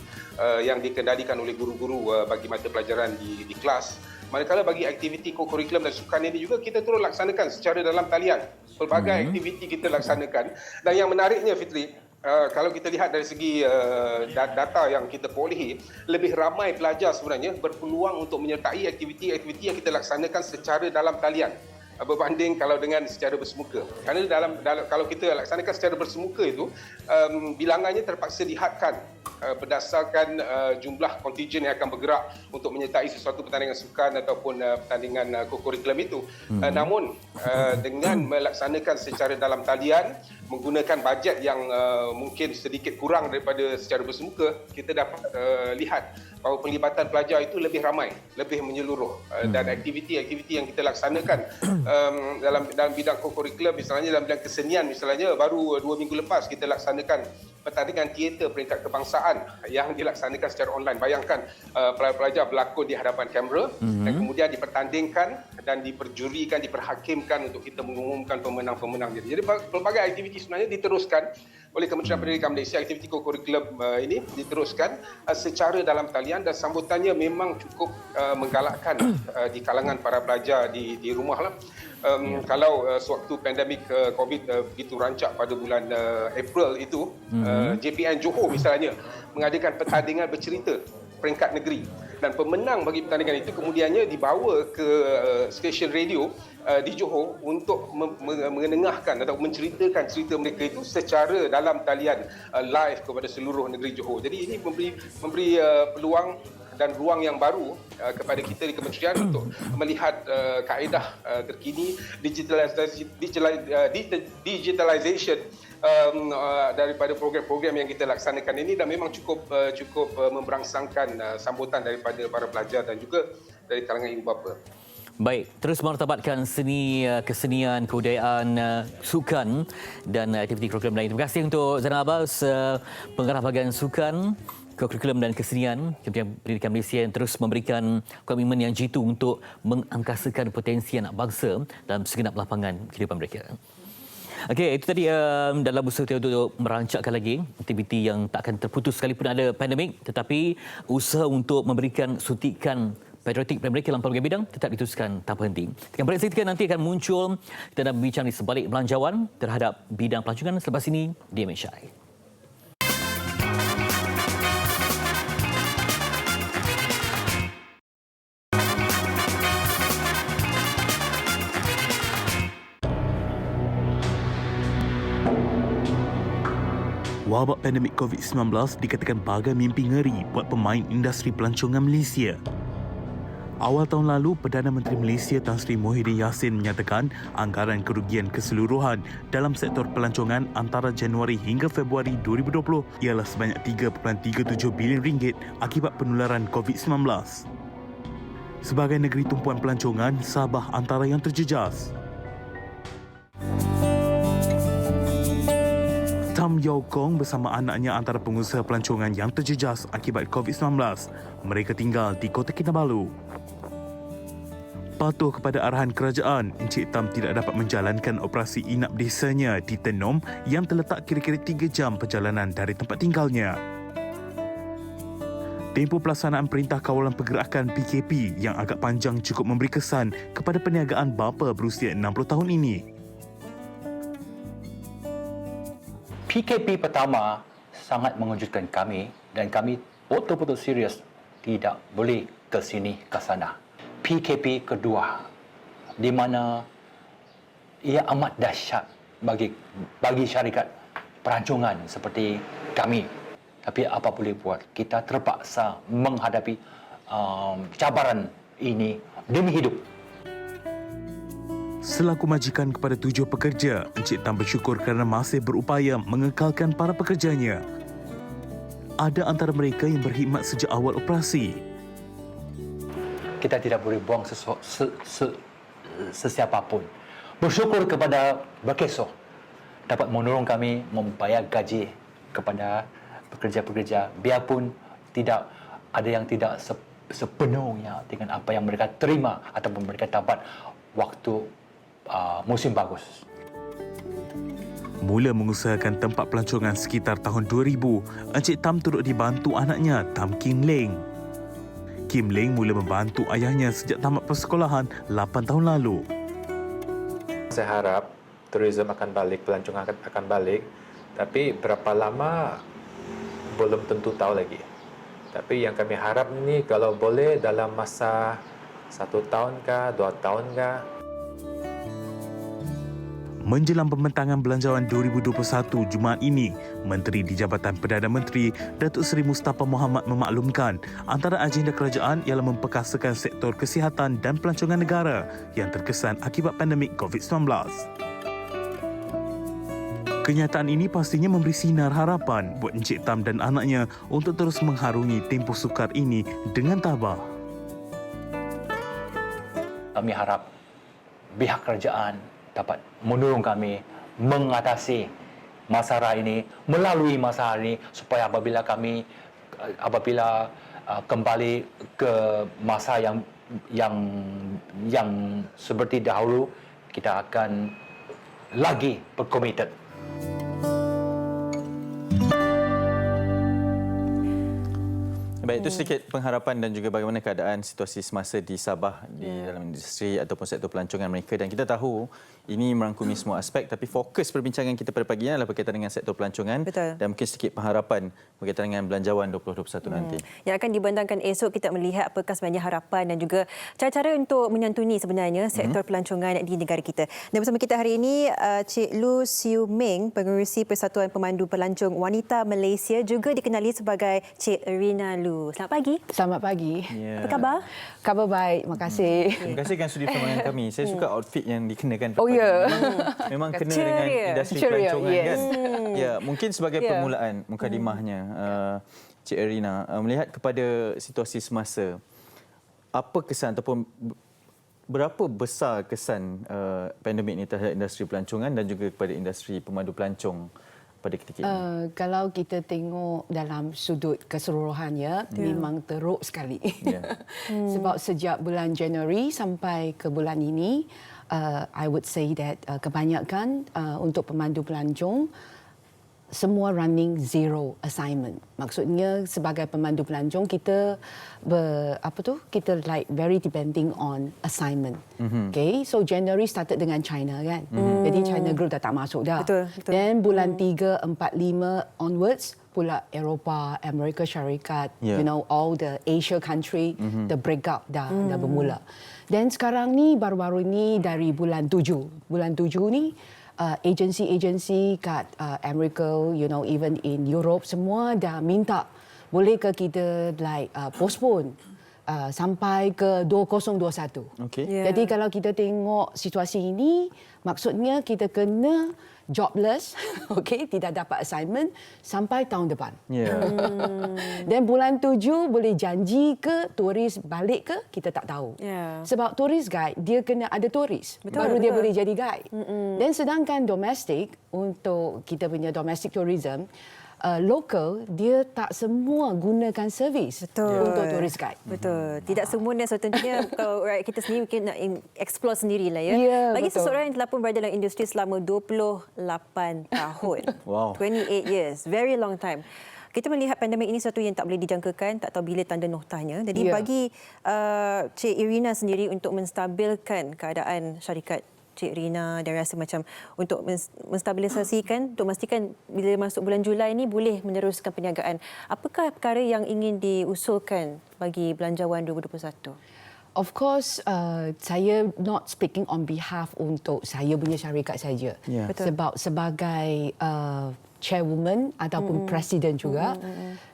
yang dikendalikan oleh guru-guru bagi mata pelajaran di kelas. Manakala bagi aktiviti kurikulum dan sukan ini juga kita terus laksanakan secara dalam talian. Pelbagai aktiviti kita laksanakan. Dan yang menariknya Fitri, kalau kita lihat dari segi data yang kita perolehi, lebih ramai pelajar sebenarnya berpeluang untuk menyertai aktiviti-aktiviti yang kita laksanakan secara dalam talian berbanding kalau dengan secara bersemuka. Kerana kalau kita laksanakan secara bersemuka itu, bilangannya terpaksa dihadkan berdasarkan jumlah kontingen yang akan bergerak untuk menyertai sesuatu pertandingan sukan ataupun pertandingan kurikulum itu. Namun dengan melaksanakan secara dalam talian, menggunakan bajet yang mungkin sedikit kurang daripada secara bersemuka, kita dapat lihat bahawa pelibatan pelajar itu lebih ramai, lebih menyeluruh, dan aktiviti-aktiviti yang kita laksanakan dalam bidang kurikulum, misalnya dalam bidang kesenian, misalnya baru 2 minggu lepas kita laksanakan pertandingan teater peringkat kebangsaan yang dilaksanakan secara online. Bayangkan pelajar berlakon di hadapan kamera dan kemudian dipertandingkan dan diperjurikan, diperhakimkan untuk kita mengumumkan pemenang-pemenang. Jadi pelbagai aktiviti sebenarnya diteruskan oleh Kementerian Pendidikan Malaysia. Aktiviti kurikulum ini diteruskan secara dalam talian dan sambutannya memang cukup menggalakkan di kalangan para pelajar di rumah lah. Kalau sewaktu pandemik COVID begitu rancak pada bulan April itu, JPN Johor misalnya mengadakan pertandingan bercerita peringkat negeri, dan pemenang bagi pertandingan itu kemudiannya dibawa ke stesen radio di Johor untuk mengenengahkan atau menceritakan cerita mereka itu secara dalam talian live kepada seluruh negeri Johor. Jadi ini memberi peluang dan ruang yang baru kepada kita di kementerian untuk melihat kaedah terkini digitalization daripada program-program yang kita laksanakan ini, dan memang cukup memberangsangkan sambutan daripada para pelajar dan juga dari kalangan ibu bapa. Baik, terus martabatkan seni, kesenian, kebudayaan, sukan dan aktiviti kurikulum lain. Terima kasih untuk Zainal Abbas, pengarah bahagian sukan, kurikulum dan kesenian Kementerian Pendidikan Malaysia, yang terus memberikan komitmen yang jitu untuk mengangkasakan potensi anak bangsa dalam segenap lapangan kehidupan mereka. Okey, itu tadi dalam usaha untuk merancangkan lagi aktiviti yang tak akan terputus sekalipun ada pandemik, tetapi usaha untuk memberikan suntikan patriotik mereka dalam pelbagai bidang tetap diteruskan tanpa henti. Dengan berita nanti akan muncul, kita nak berbincang di sebalik belanjawan terhadap bidang pelancongan selepas ini di MHI. Wabak pandemik COVID-19 dikatakan bagai mimpi ngeri buat pemain industri pelancongan Malaysia. Awal tahun lalu, Perdana Menteri Malaysia Tan Sri Muhyiddin Yassin menyatakan anggaran kerugian keseluruhan dalam sektor pelancongan antara Januari hingga Februari 2020 ialah sebanyak RM3.37 bilion akibat penularan COVID-19. Sebagai negeri tumpuan pelancongan, Sabah antara yang terjejas. Tam Yau Kong bersama anaknya antara pengusaha pelancongan yang terjejas akibat COVID-19. Mereka tinggal di Kota Kinabalu. Patuh kepada arahan kerajaan, Encik Tam tidak dapat menjalankan operasi inap desanya di Tenom yang terletak kira-kira 3 jam perjalanan dari tempat tinggalnya. Tempoh pelaksanaan Perintah Kawalan Pergerakan PKP yang agak panjang cukup memberi kesan kepada perniagaan bapa berusia 60 tahun ini. PKP pertama sangat mengejutkan kami dan kami betul-betul serius tidak boleh ke sini ke sana. PKP kedua di mana ia amat dahsyat bagi syarikat pelancongan seperti kami. Tapi apa boleh buat, kita terpaksa menghadapi cabaran ini demi hidup. Selaku majikan kepada 7 pekerja, Encik Tam bersyukur kerana masih berupaya mengekalkan para pekerjanya. Ada antara mereka yang berkhidmat sejak awal operasi. Kita tidak boleh buang sesiapa pun. Bersyukur kepada Berkeso dapat menolong kami membayar gaji kepada pekerja-pekerja biarpun tidak ada yang tidak sepenuhnya dengan apa yang mereka terima ataupun mereka dapat waktu musim bagus. Mula mengusahakan tempat pelancongan sekitar tahun 2000, Encik Tam turut dibantu anaknya Tam Kim Leng. Kim Leng mula membantu ayahnya sejak tamat persekolahan 8 tahun lalu. Saya harap tourism akan balik, pelancongan akan balik, tapi berapa lama belum tentu tahu lagi. Tapi yang kami harap ni kalau boleh dalam masa 1 tahun kah, 2 tahun kah. Menjelang pembentangan Belanjawan 2021 Jumaat ini, Menteri di Jabatan Perdana Menteri Datuk Seri Mustafa Mohamad memaklumkan antara agenda kerajaan ialah memperkasakan sektor kesihatan dan pelancongan negara yang terkesan akibat pandemik COVID-19. Kenyataan ini pastinya memberi sinar harapan buat Encik Tam dan anaknya untuk terus mengharungi tempoh sukar ini dengan tabah. Kami harap pihak kerajaan dapat menolong kami mengatasi masalah ini, melalui masalah ini supaya apabila kembali ke masa yang seperti dahulu, kita akan lagi berkomited. Baik, itu sedikit pengharapan dan juga bagaimana keadaan situasi semasa di Sabah di dalam industri ataupun sektor pelancongan mereka. Dan kita tahu ini merangkumi semua aspek, tapi fokus perbincangan kita pada pagi ini adalah berkaitan dengan sektor pelancongan. Betul. Dan mungkin sedikit pengharapan berkaitan dengan Belanjawan 2021 nanti. Yang akan dibentangkan esok, kita melihat apakah sebenarnya harapan dan juga cara-cara untuk menyantuni sebenarnya sektor pelancongan di negara kita. Dan bersama kita hari ini Cik Lu Siu Meng, Pengerusi Persatuan Pemandu Pelancong Wanita Malaysia, juga dikenali sebagai Cik Rina Lu. Selamat pagi. Selamat pagi. Yeah. Apa khabar? Khabar baik, terima kasih. Terima kasih kerana sudi bersama dengan kami. Saya suka outfit yang dikenakan. Oh ya. Memang kena dengan industri pelancongan kan. Ya, mungkin sebagai permulaan mukadimahnya Cik Rina, melihat kepada situasi semasa, apa kesan ataupun berapa besar kesan pandemik ini terhadap industri pelancongan dan juga kepada industri pemandu pelancong pada ketika ini? Kalau kita tengok dalam sudut keseluruhannya, memang teruk sekali. Sebab sejak bulan Januari sampai ke bulan ini, I would say that kebanyakan untuk pemandu pelancong semua running zero assignment. Maksudnya sebagai pemandu pelancong kita kita like very depending on assignment. Okay, so January started dengan China kan. Jadi China group dah tak masuk dah. Betul. Then bulan 3, 4, 5 onwards pula Eropah, Amerika Syarikat, you know, all the Asia country, the breakup dah bermula. Dan sekarang ni baru-baru ni dari bulan 7. Bulan 7 ni agensi-agensi kat Amerika, you know, even in Europe semua dah minta boleh ke kita like postpone sampai ke 2021. Okay. Jadi kalau kita tengok situasi ini, maksudnya kita kena jobless, okay, tidak dapat assignment sampai tahun depan. Dan bulan 7 boleh janji ke turis balik ke, kita tak tahu. Sebab tourist guide, dia kena ada turis. Baru dia boleh jadi guide. Dan sedangkan domestik, untuk kita punya domestic tourism, local, dia tak semua gunakan servis untuk tourist guide. Betul. Tidak semuanya. So tentunya kalau kita sendiri mungkin nak explore sendirilah ya. Bagi seseorang yang telah pun berada dalam industri selama 28 tahun. Wow. 28 years. Very long time. Kita melihat pandemik ini satu yang tak boleh dijangkakan, tak tahu bila tanda noktahnya. Jadi bagi Cik Irina sendiri untuk menstabilkan keadaan syarikat Cik Rina dan rasa macam untuk menstabilisasikan, untuk memastikan bila masuk bulan Julai ini boleh meneruskan perniagaan. Apakah perkara yang ingin diusulkan bagi Belanjawan 2021? Of course, saya not speaking on behalf untuk saya punya syarikat saja. Sebab sebagai chairwoman ataupun presiden juga,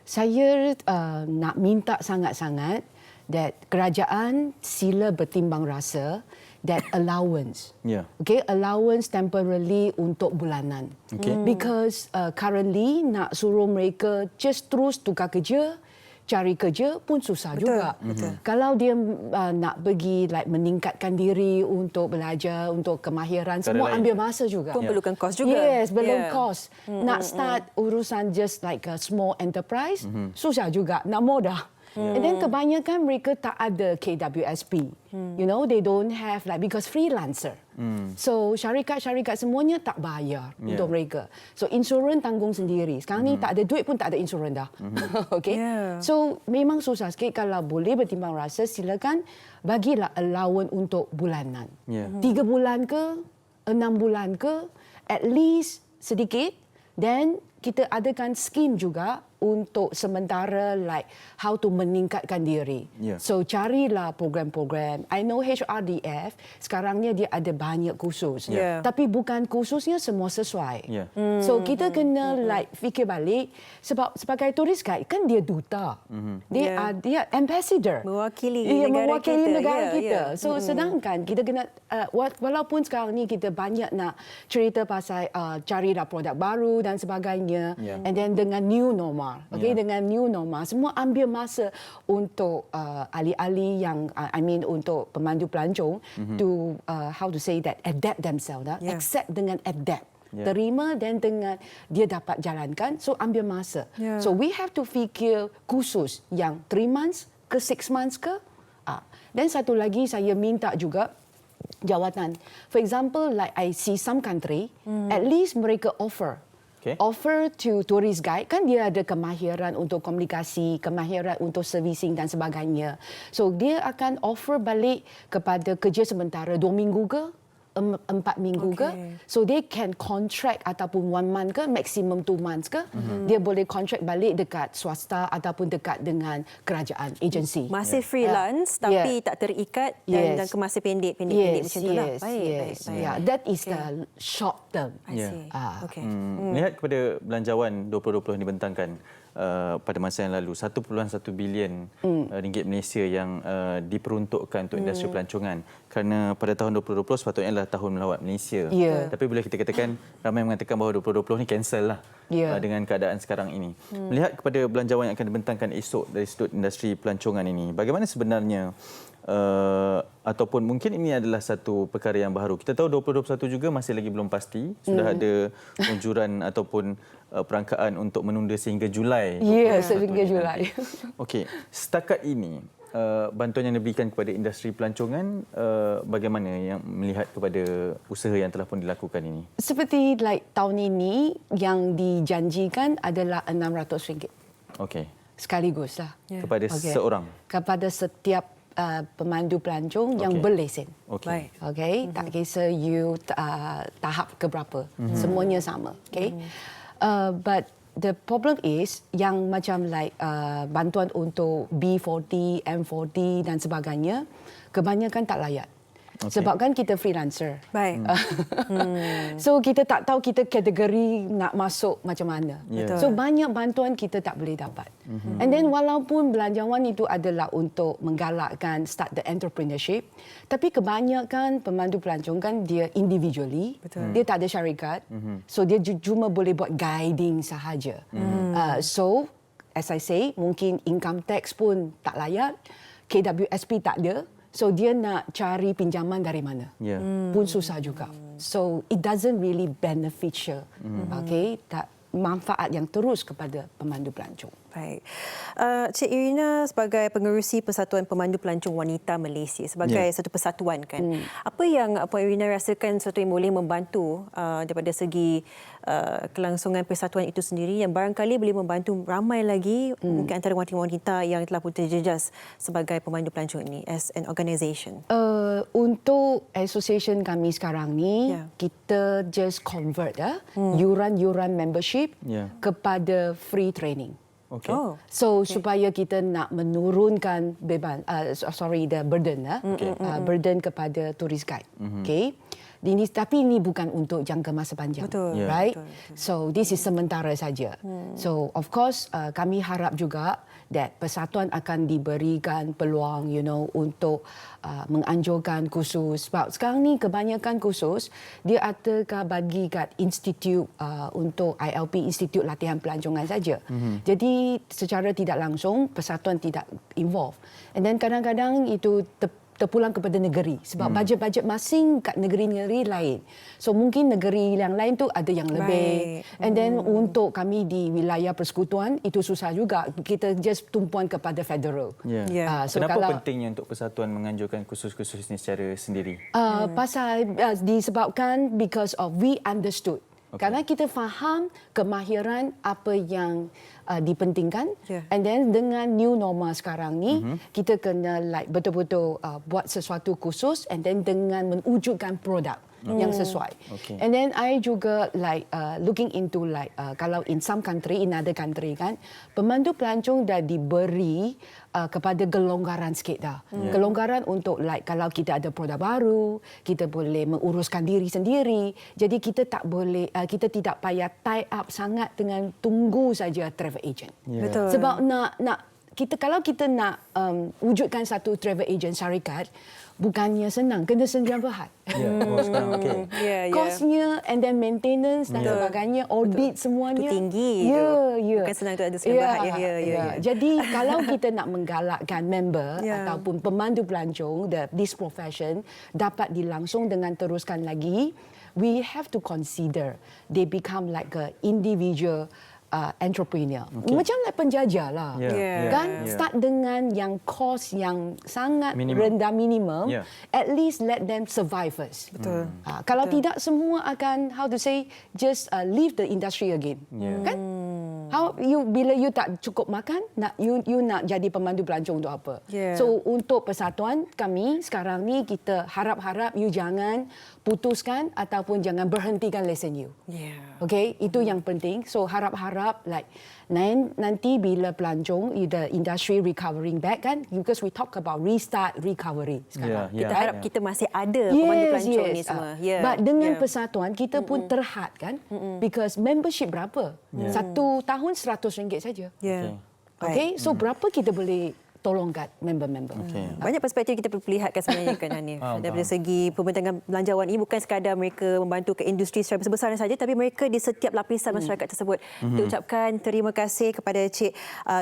saya nak minta sangat-sangat that kerajaan sila bertimbang rasa that allowance. Okay, allowance temporarily untuk bulanan. Because currently nak suruh mereka just terus tukar kerja, cari kerja pun susah juga. Kalau dia nak pergi like meningkatkan diri untuk belajar, untuk kemahiran, semua ambil masa juga. Pun perlukan kos juga. Yes, belum kos. Nak start urusan just like a small enterprise, susah juga. Nak modal. And then kebanyakan mereka tak ada KWSP. You know, they don't have like because freelancer. So syarikat-syarikat semuanya tak bayar untuk mereka. So insurans tanggung sendiri. Sekarang ni tak ada duit pun tak ada insurans dah. Okay. So memang susah sikit. Kalau boleh bertimbang rasa, silakan bagilah allowance untuk bulanan. 3 bulan ke, 6 bulan ke, at least sedikit. Then kita adakan skim juga untuk sementara like how to meningkatkan diri. So carilah program-program. I know HRDF sekarang ni dia ada banyak kursus. Tapi bukan kursusnya semua sesuai. So kita kena like fikir balik sebab sebagai tourist guide kan dia duta. Dia ambassador. Mewakili negara kita. So sedangkan kita kena walaupun sekarang ni kita banyak nak cerita pasal carilah produk baru dan sebagainya. And then dengan new normal. Okay, dengan new normal semua ambil masa untuk ahli-ahli yang untuk pemandu pelancong to how to say that adapt themselves, accept dengan adapt. Terima dan dengan dia dapat jalankan, so ambil masa. So we have to fikir khusus yang 3 months ke 6 months ke. Dan satu lagi saya minta juga jawatan. For example, like I see some country, at least mereka offer to tourist guide, kan dia ada kemahiran untuk komunikasi, kemahiran untuk servicing dan sebagainya. So dia akan offer balik kepada kerja sementara 2 minggu ke 4 minggu ke. So they can contract ataupun 1 month ke, maximum 2 months ke. Dia boleh contract balik dekat swasta ataupun dekat dengan kerajaan, agensi. Masih freelance tapi tak terikat dan masa pendek macam itulah. Baik. That is the short term. Melihat kepada Belanjawan 2020 yang dibentangkan pada masa yang lalu, 1.1 bilion ringgit Malaysia yang diperuntukkan untuk industri pelancongan, kerana pada tahun 2020 sepatutnya adalah tahun melawat Malaysia. Tapi boleh kita katakan ramai mengatakan bahawa 2020 ni cancel lah dengan keadaan sekarang ini. Melihat kepada Belanjawan yang akan dibentangkan esok dari sudut industri pelancongan ini, bagaimana sebenarnya ataupun mungkin ini adalah satu perkara yang baru. Kita tahu 2021 juga masih lagi belum pasti. Sudah ada unjuran ataupun perangkaan untuk menunda sehingga Julai. Sehingga Julai. Okey, setakat ini bantuan yang diberikan kepada industri pelancongan, bagaimana yang melihat kepada usaha yang telah pun dilakukan ini? Seperti tahun ini yang dijanjikan adalah RM600 Okey. sekaligus lah. Kepada seorang? Kepada setiap pemandu pelancong yang berlesen. Okey. Okay? Tak kisah you tahap keberapa. Semuanya sama. Okay? But the problem is yang macam bantuan untuk B40, M40 dan sebagainya, kebanyakan tak layak. Sebab kan kita freelancer. Baik. So kita tak tahu kita kategori nak masuk macam mana. Betul. So banyak bantuan kita tak boleh dapat. And then walaupun belanjawan itu adalah untuk menggalakkan start the entrepreneurship, tapi kebanyakan pemandu pelancong kan dia individually, dia tak ada syarikat. So dia cuma boleh buat guiding sahaja. So as I say, mungkin income tax pun tak layak, KWSP tak ada. So dia nak cari pinjaman dari mana? Pun susah juga. So it doesn't really beneficial. Okay, tak manfaat yang terus kepada pemandu pelancong. Baik. Cik Irina sebagai pengerusi Persatuan Pemandu Pelancong Wanita Malaysia, sebagai satu persatuan kan, apa yang Puan Irina rasakan sesuatu yang boleh membantu daripada segi kelangsungan persatuan itu sendiri yang barangkali boleh membantu ramai lagi mungkin antara wanita-wanita yang telah pun terjejas sebagai pemandu pelancong ini as an organisation? Untuk association kami sekarang ni, kita just convert yuran-yuran membership kepada free training. Okay. Supaya kita nak menurunkan beban, the burden, burden kepada tourist guide. Okay. Tapi ini bukan untuk jangka masa panjang, right? So this is sementara saja. So of course kami harap juga that persatuan akan diberikan peluang, untuk menganjurkan kursus. Sebab sekarang ni kebanyakan kursus dia adakah bagi kat institut untuk ILP, Institut Latihan Pelancongan saja. Jadi secara tidak langsung persatuan tidak involve. And then kadang-kadang itu terpulang kepada negeri sebab bajet-bajet masing kat negeri-negeri lain. So mungkin negeri yang lain tu ada yang lebih. And then untuk kami di wilayah persekutuan itu susah juga. Kita just tumpuan kepada federal. So kenapa pentingnya untuk persatuan menganjurkan kursus-kursus ini secara sendiri? Pasal disebabkan because of we understood. Kerana kita faham kemahiran apa yang dipentingkan, and then dengan new normal sekarang ni, kita kena betul-betul buat sesuatu khusus, and then dengan menwujudkan produk yang sesuai. And then I juga looking into kalau in some country, in other country kan, pemandu pelancong dah diberi kepada gelonggaran sikit dah. Gelonggaran untuk kalau kita ada produk baru, kita boleh menguruskan diri sendiri. Jadi kita tak boleh, kita tidak payah tie up sangat dengan tunggu saja travel agent. Betul. Sebab kalau kita nak wujudkan satu travel agent syarikat, bukannya senang, kena sendirian berhad. Kosnya and then maintenance dan sebagainya, audit semuanya. Itu tinggi. Bukan senang untuk ada sendirian berhad. Jadi kalau kita nak menggalakkan member ataupun pemandu pelancong, this profession dapat dilangsung dengan teruskan lagi, we have to consider they become like a individual entrepreneur. Macam penjajah lah. Start dengan yang kos yang sangat rendah minimum. At least let them survive first. Betul. Kalau tidak, semua akan just leave the industry again. Kan? Bila you tak cukup makan, you nak jadi pemandu pelancong untuk apa? So untuk persatuan kami sekarang ni, kita harap-harap you jangan putuskan ataupun jangan berhentikan lesen you. Okay, itu yang penting. So harap-harap nanti bila pelancong, the industry recovering back kan, because we talk about restart recovery sekarang. Kita harap kita masih ada pemandu pelancong ni semua. But dengan persatuan kita pun terhad kan, because membership berapa? Satu tahun RM100 saja. Okay, so berapa kita boleh tolongkan member-member. Banyak perspektif kita perlu lihatkan sebenarnya kan Hanif. Daripada segi pembentangan belanjawan ini bukan sekadar mereka membantu ke industri secara besar-besaran saja, tapi mereka di setiap lapisan masyarakat tersebut. Kita ucapkan terima kasih kepada Cik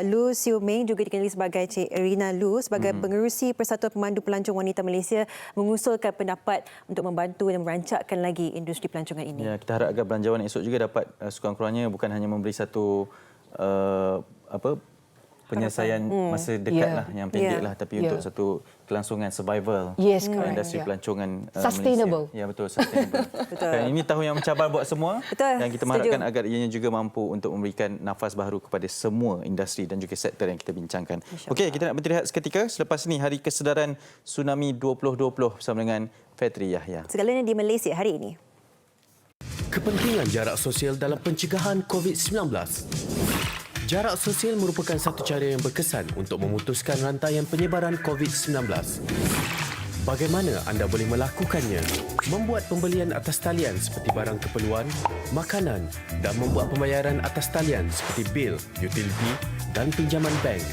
Lu Siu Ming, juga dikenali sebagai Cik Irina Lu, sebagai pengerusi Persatuan Pemandu Pelancong Wanita Malaysia, mengusulkan pendapat untuk membantu dan merancakkan lagi industri pelancongan ini. Kita harap agar belanjawan esok juga dapat sekurang-kurangnya bukan hanya memberi satu penyelesaian masa dekat lah, yang pendek lah, tapi untuk satu kelangsungan survival industri pelancongan sustainable. Malaysia. Ya, betul, sustainable. Dan ini tahun yang mencabar buat semua, dan kita mengharapkan agar ianya juga mampu untuk memberikan nafas baru kepada semua industri dan juga sektor yang kita bincangkan. Okey, kita nak berhenti seketika. Selepas ini Hari Kesedaran Tsunami 2020 bersama dengan Fetri Yahya. Segalanya di Malaysia hari ini. Kepentingan jarak sosial dalam pencegahan COVID-19. Jarak sosial merupakan satu cara yang berkesan untuk memutuskan rantaian penyebaran COVID-19. Bagaimana anda boleh melakukannya? Membuat pembelian atas talian seperti barang keperluan, makanan dan membuat pembayaran atas talian seperti bil, utility dan pinjaman bank.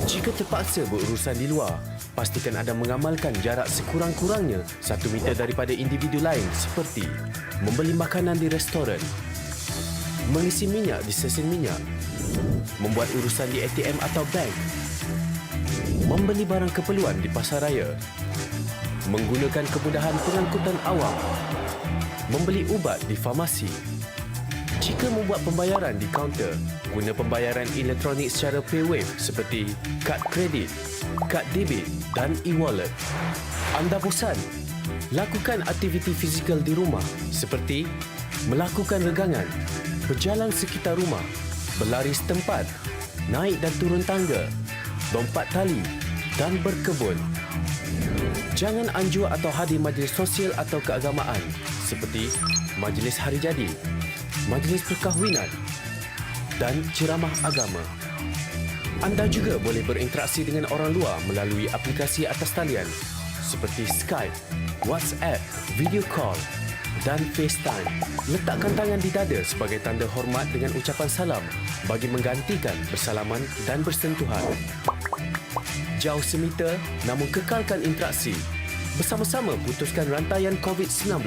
Jika terpaksa berurusan di luar, pastikan anda mengamalkan jarak sekurang-kurangnya 1 meter daripada individu lain seperti membeli makanan di restoran, mengisi minyak di stesen minyak, membuat urusan di ATM atau bank, membeli barang keperluan di pasar raya, menggunakan kemudahan pengangkutan awam, membeli ubat di farmasi. Jika membuat pembayaran di kaunter, guna pembayaran elektronik secara PayWave seperti kad kredit, kad debit dan e-wallet. Anda bosan? Lakukan aktiviti fizikal di rumah seperti melakukan regangan, berjalan sekitar rumah, berlari setempat, naik dan turun tangga, lompat tali dan berkebun. Jangan anjur atau hadir majlis sosial atau keagamaan seperti majlis hari jadi, majlis perkahwinan dan ceramah agama. Anda juga boleh berinteraksi dengan orang luar melalui aplikasi atas talian seperti Skype, WhatsApp, video call dan FaceTime. Letakkan tangan di dada sebagai tanda hormat dengan ucapan salam bagi menggantikan bersalaman dan bersentuhan. Jauh semeter namun kekalkan interaksi. Bersama-sama putuskan rantaian COVID-19.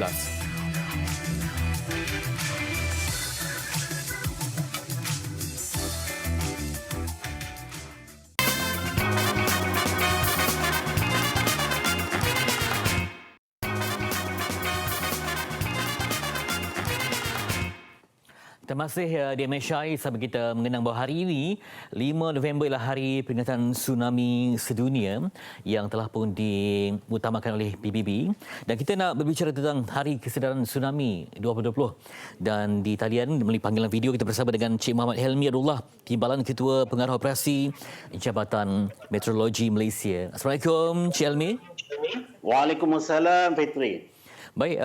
Terima kasih di MSI sampai kita mengenang bahawa hari ini 5 November ialah hari peringatan tsunami sedunia yang telah pun diutamakan oleh PBB, dan kita nak berbicara tentang Hari Kesedaran Tsunami 2020, dan di talian melalui panggilan video kita bersama dengan Cik Muhammad Helmi Abdullah, Timbalan Ketua Pengarah Operasi Jabatan Meteorologi Malaysia. Assalamualaikum Cik Helmi. Waalaikumsalam Fitri. Baik,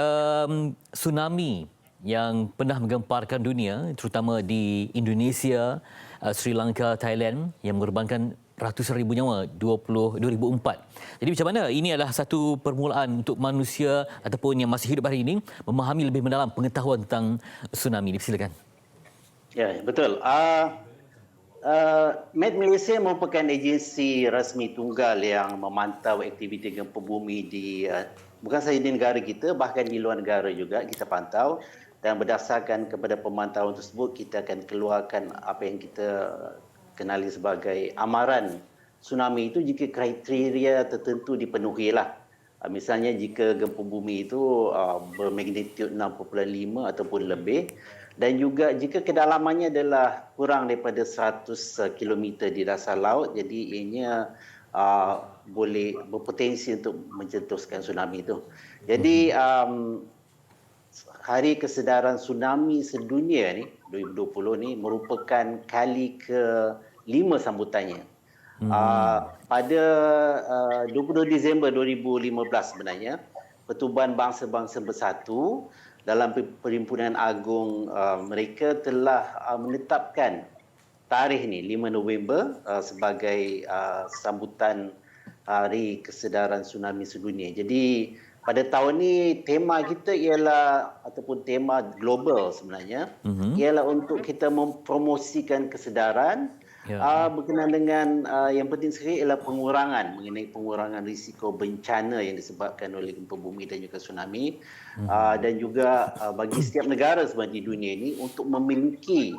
tsunami yang pernah menggemparkan dunia, terutama di Indonesia, Sri Lanka, Thailand, yang mengorbankan ratusan ribu nyawa 2004. Jadi macam mana ini adalah satu permulaan untuk manusia ataupun yang masih hidup hari ini memahami lebih mendalam pengetahuan tentang tsunami. Silakan. Ya, betul. Met Malaysia merupakan agensi rasmi tunggal yang memantau aktiviti gempa bumi di bukan sahaja di negara kita, bahkan di luar negara juga kita pantau. Dan berdasarkan kepada pemantauan tersebut, kita akan keluarkan apa yang kita kenali sebagai amaran tsunami itu jika kriteria tertentu dipenuhilah. Misalnya jika gempa bumi itu bermagnitud 6.5 ataupun lebih, dan juga jika kedalamannya adalah kurang daripada 100 km di dasar laut, jadi ianya boleh berpotensi untuk mencetuskan tsunami itu. Jadi Hari Kesedaran Tsunami Sedunia ni 2020 ni merupakan kali ke-5 sambutannya. Pada 22 Disember 2015 sebenarnya, Pertubuhan Bangsa-Bangsa Bersatu dalam Perhimpunan Agung mereka telah menetapkan tarikh ni 5 November sebagai sambutan Hari Kesedaran Tsunami Sedunia. Jadi pada tahun ni tema kita ialah, ataupun tema global sebenarnya, ialah untuk kita mempromosikan kesedaran berkenaan dengan yang penting sekali ialah mengenai pengurangan risiko bencana yang disebabkan oleh gempa bumi dan juga tsunami, dan juga bagi setiap negara sebenarnya di dunia ini untuk memiliki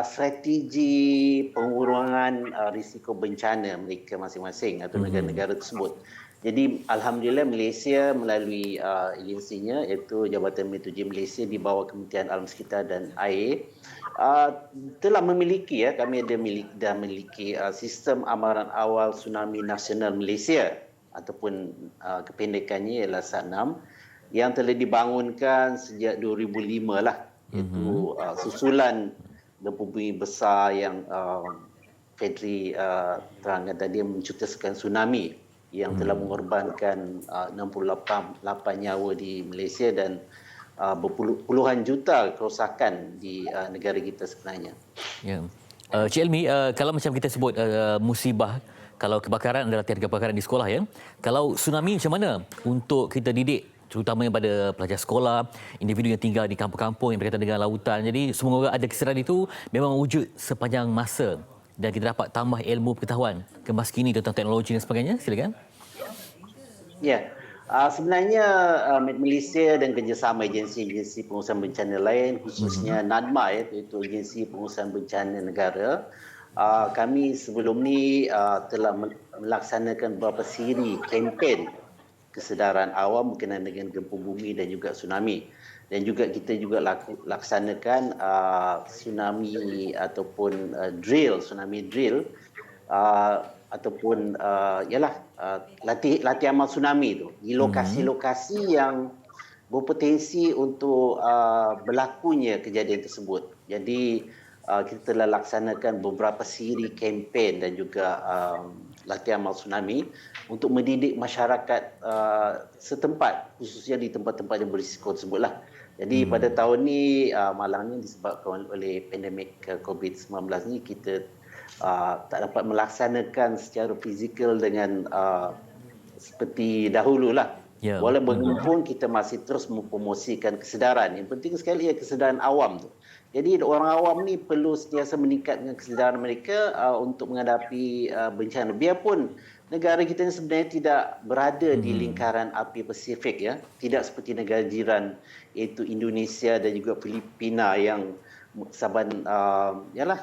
strategi pengurangan risiko bencana mereka masing-masing atau negara-negara tersebut. Jadi alhamdulillah Malaysia melalui agensinya iaitu Jabatan Meteorologi Malaysia di bawah Kementerian Alam Sekitar dan Air telah memiliki kami dah memiliki sistem amaran awal tsunami nasional Malaysia ataupun kependekannya ialah SANAM yang telah dibangunkan sejak 2005 lah, iaitu susulan gempa bumi besar yang Fedri terangkan tadi mencetuskan tsunami yang telah mengorbankan 68 nyawa di Malaysia dan berpuluhan juta kerosakan di negara kita sebenarnya. Ya. Cik Elmi, kalau macam kita sebut musibah, kalau kebakaran adalah tiada kebakaran di sekolah ya. Kalau tsunami macam mana untuk kita didik terutamanya pada pelajar sekolah, individu yang tinggal di kampung-kampung yang berkaitan dengan lautan. Jadi semoga ada kesedaran itu memang wujud sepanjang masa dan kita dapat tambah ilmu pengetahuan kemas kini tentang teknologi dan sebagainya. Silakan. Ya, sebenarnya Malaysia dan kerjasama agensi-agensi pengurusan bencana lain, khususnya NADMA iaitu Agensi Pengurusan Bencana Negara, kami sebelum ni telah melaksanakan beberapa siri kempen kesedaran awam berkenaan dengan gempa bumi dan juga tsunami. Dan juga kita juga laksanakan tsunami ataupun tsunami drill ataupun latihan amal tsunami itu di lokasi-lokasi yang berpotensi untuk berlakunya kejadian tersebut. Jadi kita telah laksanakan beberapa siri kempen dan juga latihan amal tsunami untuk mendidik masyarakat setempat, khususnya di tempat-tempat yang berisiko tersebutlah. Jadi pada tahun ni malangnya disebabkan oleh pandemik COVID-19 ni kita tak dapat melaksanakan secara fizikal dengan seperti dahululah. Ya. Walaupun bagaimanapun kita masih terus mempromosikan kesedaran. Yang penting sekali ialah kesedaran awam tu. Jadi orang awam ni perlu sentiasa meningkatkan kesedaran mereka untuk menghadapi bencana. Biarpun negara kita ni sebenarnya tidak berada di lingkaran api Pasifik ya, tidak seperti negara jiran iaitu Indonesia dan juga Filipina yang saban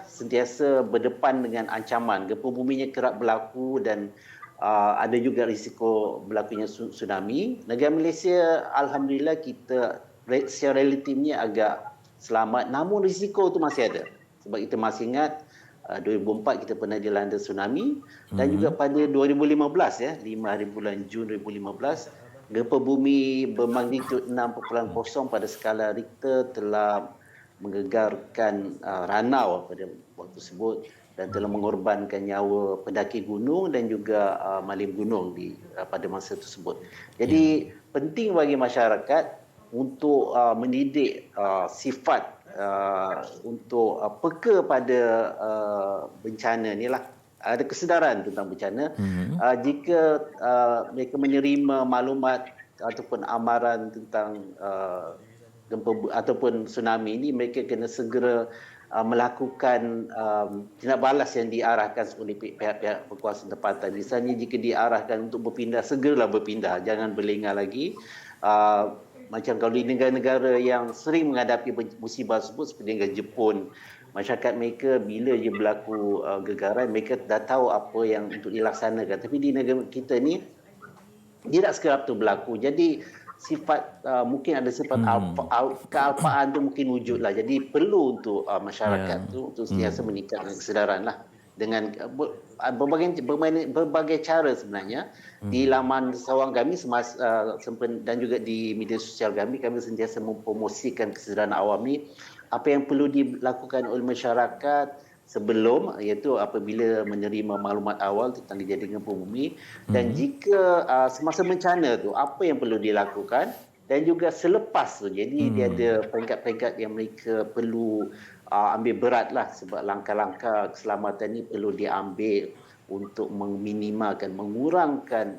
sentiasa berdepan dengan ancaman gempa buminya kerap berlaku dan ada juga risiko berlakunya tsunami. Negara Malaysia alhamdulillah kita secara relatifnya agak selamat, namun risiko itu masih ada. Sebab kita masih ingat 2004 kita pernah dilanda tsunami dan juga pada 2015 ya, 5 hari bulan Jun 2015 gempa bumi bermagnitud 6.0 pada skala Richter telah menggegarkan Ranau pada waktu tersebut dan telah mengorbankan nyawa pendaki gunung dan juga malim gunung pada masa tersebut. Jadi penting bagi masyarakat untuk mendidik sifat untuk peka pada bencana ni lah. Ada kesedaran tentang bencana. Jika mereka menerima maklumat ataupun amaran tentang gempa ataupun tsunami ini, mereka kena segera melakukan tindak balas yang diarahkan oleh pihak-pihak berkuasa tempatan. Misalnya jika diarahkan untuk berpindah, segeralah berpindah. Jangan berlengah lagi. Macam kalau di negara-negara yang sering menghadapi musibah tersebut seperti negara Jepun, masyarakat mereka bila je berlaku gegaran, mereka dah tahu apa yang untuk dilaksanakan. Tapi di negara kita ni tidak sekerap itu berlaku. Jadi sifat mungkin ada sifat kealpaan tu mungkin wujudlah. Jadi perlu untuk masyarakat tu untuk sentiasa meningkatkan kesedaran lah dengan berbagai cara sebenarnya. Di laman sawang kami dan juga di media sosial kami sentiasa mempromosikan kesedaran awam ni, apa yang perlu dilakukan oleh masyarakat sebelum, iaitu apabila menerima maklumat awal tentang kejadian gempa bumi, dan jika semasa bencana tu apa yang perlu dilakukan, dan juga selepas tu. Jadi dia ada peringkat-peringkat yang mereka perlu ambil beratlah, sebab langkah-langkah keselamatan ni perlu diambil untuk meminimalkan, mengurangkan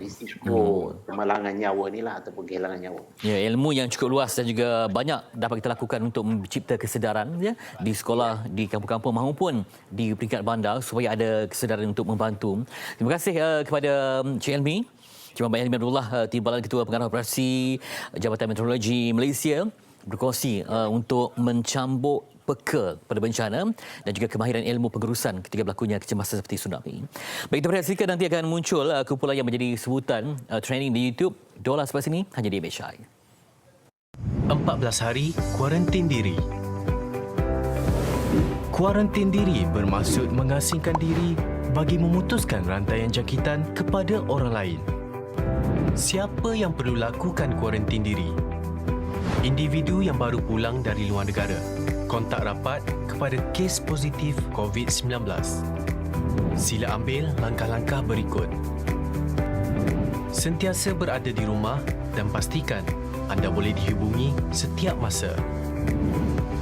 risiko kemalangan nyawa ni lah ataupun kehilangan nyawa. Ya, ilmu yang cukup luas dan juga banyak dapat kita lakukan untuk mencipta kesedaran ya di sekolah, di kampung-kampung maupun di peringkat bandar supaya ada kesedaran untuk membantu. Terima kasih kepada Cik Elmi, Cik Muhammad Elmi Abdullah, Timbalan Ketua Pengarah Operasi Jabatan Meteorologi Malaysia, berkongsi untuk mencambuk peka pada bencana dan juga kemahiran ilmu pengurusan ketika berlakunya kecemasan seperti tsunami. Baik, kita perhatikan nanti akan muncul kumpulan yang menjadi sebutan trending di YouTube. Dolar selepas ini hanya di MHI. 14 hari kuarantin diri. Kuarantin diri bermaksud mengasingkan diri bagi memutuskan rantaian jangkitan kepada orang lain. Siapa yang perlu lakukan kuarantin diri? Individu yang baru pulang dari luar negara, kontak rapat kepada kes positif COVID-19. Sila ambil langkah-langkah berikut. Sentiasa berada di rumah dan pastikan anda boleh dihubungi setiap masa.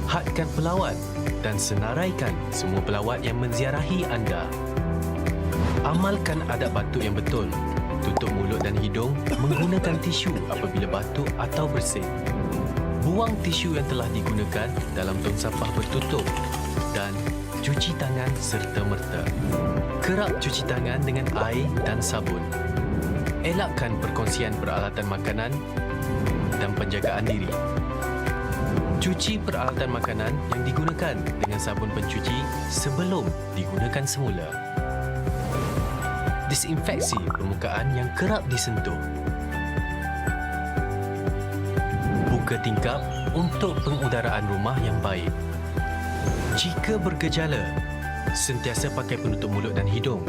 Hadkan pelawat dan senaraikan semua pelawat yang menziarahi anda. Amalkan adab batuk yang betul. Tutup mulut dan hidung menggunakan tisu apabila batuk atau bersin. Buang tisu yang telah digunakan dalam tong sampah bertutup dan cuci tangan serta-merta. Kerap cuci tangan dengan air dan sabun. Elakkan perkongsian peralatan makanan dan penjagaan diri. Cuci peralatan makanan yang digunakan dengan sabun pencuci sebelum digunakan semula. Disinfeksi permukaan yang kerap disentuh. Buka tingkap untuk pengudaraan rumah yang baik. Jika bergejala, sentiasa pakai penutup mulut dan hidung.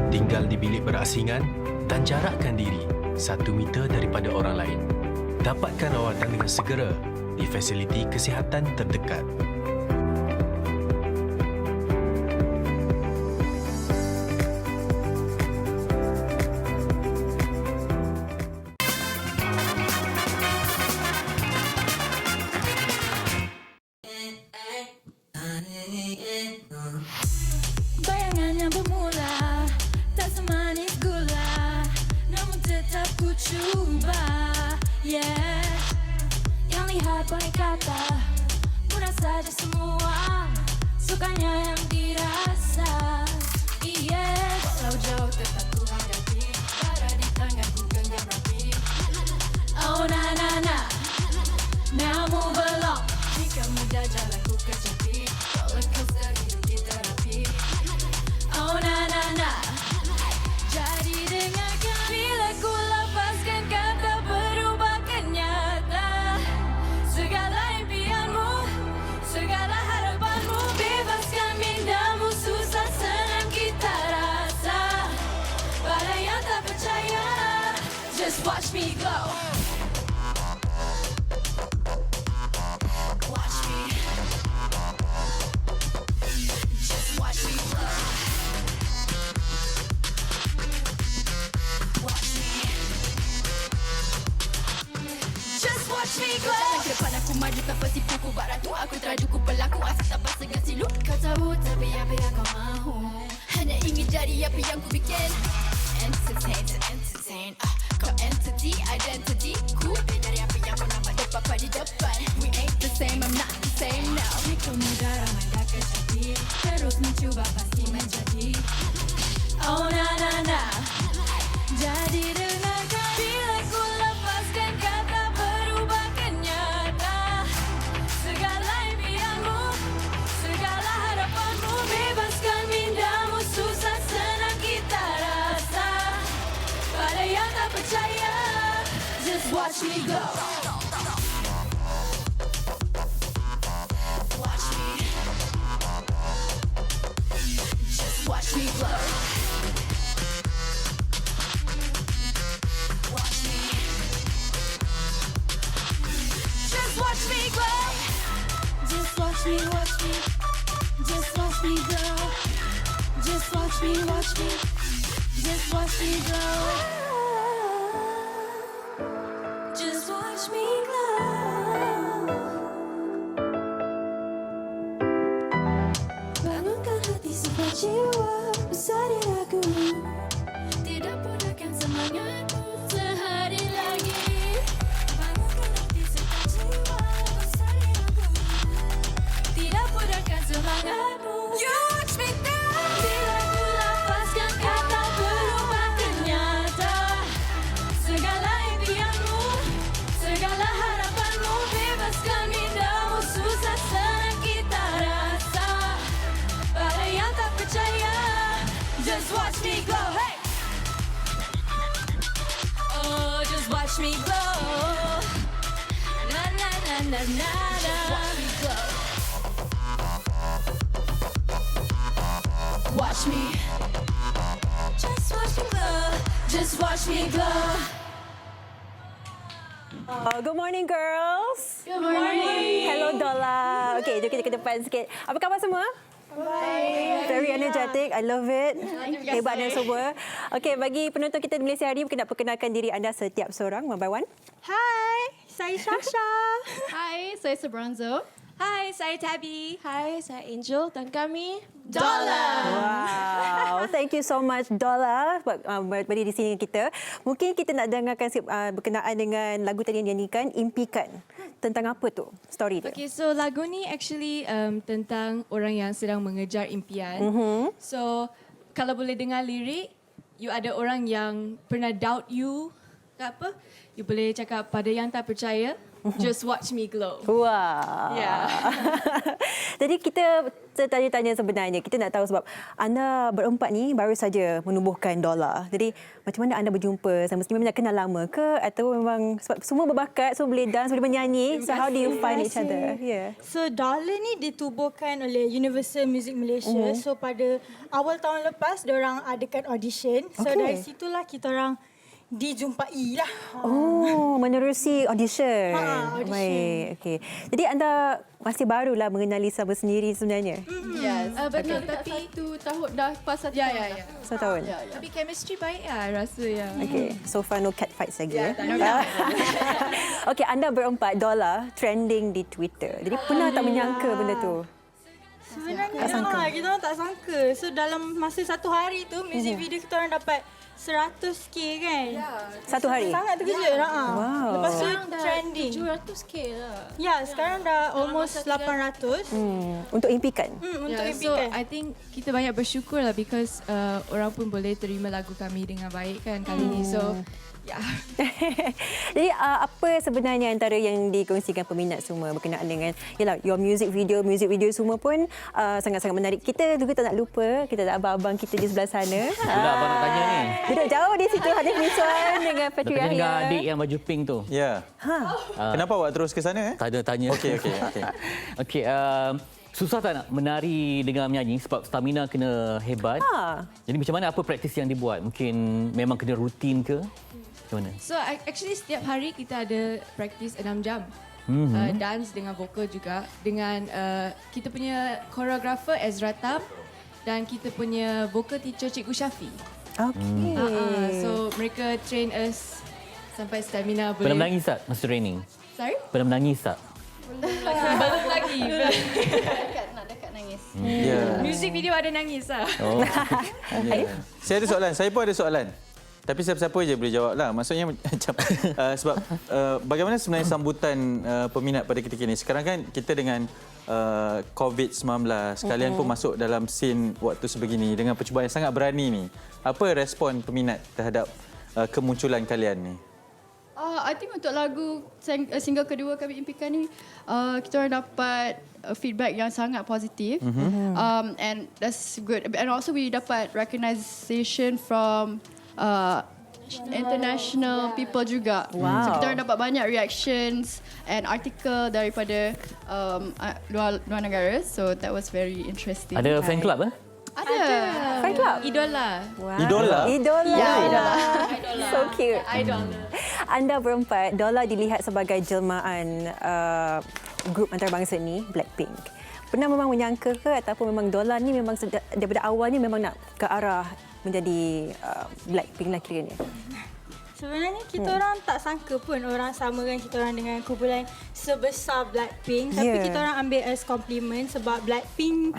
Tinggal di bilik berasingan dan jarakkan diri 1 meter daripada orang lain. Dapatkan rawatan dengan segera di fasiliti kesihatan terdekat. Bayangan yang bermula tak semanis gula, namun tetap ku cuba. Yeah, yang lihat boleh kata mudah saja semua, sukanya yang dirasa. Yeah, walau jauh tetap ku hadapi, berada di tanganku genggam rapi. Oh na na na, namun belum. Jika mudah jalanku kecapi, roller coaster hidup di terapi. Oh na na na, jadi dengarkan bila ku lepaskan kata berubah kenyataan. Segala impianmu, segala harapanmu, bebaskan mindamu, susah senang kita rasa. Pada yang tak percaya, just watch me glow. Watch me, just watch me glow. Watch me, just watch me glow. Jalan ke depan aku maju tanpa tipu, ku baratu aku teraju, ku pelaku asal tanpa segan silu. Kau tahu tapi apa yang kau mahu, hanya ingin jadi apa yang ku bikin. Entertain to entertain, kau entity, identity ku lebih dari apa yang kau nampak depan di depan. We ain't the same, I'm not the same now. Jika mudah ramai dah kecapi, terus mencuba pasti menjadi. Oh na na na, jadi dengarkan bila ku lepaskan kata berubah kenyataan. Segala impianmu, segala harapanmu, bebaskan mindamu, susah senang kita rasa. Pada yang tak percaya, just watch me go. Watch me, just watch me glow. Watch me, just watch me glow. Just watch me, watch me, just watch me glow. Just watch me, watch me, just watch me glow. Just watch me glow. Bangunkan hati supaya jiwa besari ragu. Tidak pudahkan semangatmu sehari lagi. Bangunkan hati supaya jiwa besari ragu. Tidak pudahkan semangatmu. You watch me now. Bila ku lepaskan kata berubah kenyataan. watch me glow. Na na na na na na. Watch me. Just watch me glow. Just watch me glow. Good morning, girls. Good morning. Hello, Dola. Okay, jom kita ke depan sikit. Apa khabar semua? Baik. Very energetic. I love it. Hebat dan semua. Okay, bagi penonton kita di Malaysia hari ini, mungkin nak perkenalkan diri anda setiap seorang, one by one. Hai, saya Sasha. Hai, saya Sebronzo. Hai, saya Tabby. Hai, saya Angel dan kami Wow, thank you so much Dola sebab berdiri di sini kita. Mungkin kita nak dengarkan berkenaan dengan lagu tadi yang dinyanyikan, Impikan. Tentang apa tu story dia? Okay, so lagu ni actually tentang orang yang sedang mengejar impian. So, kalau boleh dengar lirik, you ada orang yang pernah doubt you ke apa, you boleh cakap pada yang tak percaya, just watch me glow. Wah. Yeah. Jadi kita tertanya-tanya sebenarnya, kita nak tahu sebab anda berempat ni baru saja menubuhkan Dola. Jadi macam mana anda berjumpa? Semestinya memang kenal lama ke atau memang sebab semua berbakat, semua boleh dance, boleh menyanyi. So how do you find each other? Yeah. So Dola ni ditubuhkan oleh Universal Music Malaysia. So pada awal tahun lepas diorang adakan audition. So dari situlah kita orang dijumpai lah. Oh, menerusi audition. Audition. Baik, okey. Jadi anda masih barulah mengenali sama sendiri sebenarnya. Yes, betul. Tapi itu tahun dah pas 1 tahun. Ya. 1 tahun. Tapi chemistry baik lah rasa ya. Okey, so far no cat fights lagi. Ya, tak Okey, anda berempat Dola trending di Twitter. Jadi pernah tak menyangka benda tu? Sebenarnya kita orang tak sangka. So dalam masa 1 hari tu music video kita orang dapat 100k kan? Satu hari? Sangat terkejut. Wow. Lepas tu trending. 700k lah. Ya, sekarang dah almost 800. Untuk Impikan? Untuk So Impikan. I think kita banyak bersyukur lah because orang pun boleh terima lagu kami dengan baik kan kali ni. So Jadi apa sebenarnya antara yang dikongsikan peminat semua berkenaan dengan yalah your music video semua pun sangat-sangat menarik. Kita juga tak nak lupa kita ada abang-abang kita di sebelah sana. Sudah abang nak tanya ni. Duduk jauh di situ Hanif Miswan dengan Fatri Nak tanya dengan Yahya. adik yang baju pink tu. Ya. Kenapa awak terus ke sana? Tak ada tanya. Okey. Okey, susah tak nak menari dengan menyanyi sebab stamina kena hebat. Jadi macam mana, apa praktis yang dibuat? Mungkin memang kena rutin ke? Macam mana? So actually setiap hari kita ada practice 6 jam. Dance dengan vokal juga dengan kita punya choreographer Ezra Tam dan kita punya vocal teacher Cikgu Syafi. Okay. So mereka train us sampai stamina boleh. Pernah menangis tak masa training? Sorry? Pernah menangis tak? Belum lagi. Dekat nangis. Music video ada nangis lah. Saya ada soalan. Saya pun ada soalan. Tapi siapa-siapa je boleh jawab lah. Maksudnya macam sebab bagaimana sebenarnya sambutan peminat pada ketika ini? Sekarang kan kita dengan COVID-19, kalian pun masuk dalam scene waktu sebegini dengan percubaan yang sangat berani ni. Apa respon peminat terhadap kemunculan kalian ni? I think untuk lagu single kedua kami Impikan ni, kita orang dapat feedback yang sangat positif. And that's good. And also we dapat recognition from international people juga. So kita orang dapat banyak reactions and artikel daripada luar negara. So that was very interesting. Ada fan club Ada. Fan club? Idola. Wow. Idola? Ya, Idola. So cute. Idola. Anda berempat, Dola dilihat sebagai jelmaan grup antarabangsa ni, Blackpink. Pernah memang menyangka ke ataupun memang Dola ni memang daripada awal ni memang nak ke arah menjadi Blackpink lah kiranya? Sebenarnya kita orang tak sangka pun orang samakan kita orang dengan kumpulan sebesar Blackpink. Tapi kita orang ambil as compliment sebab Blackpink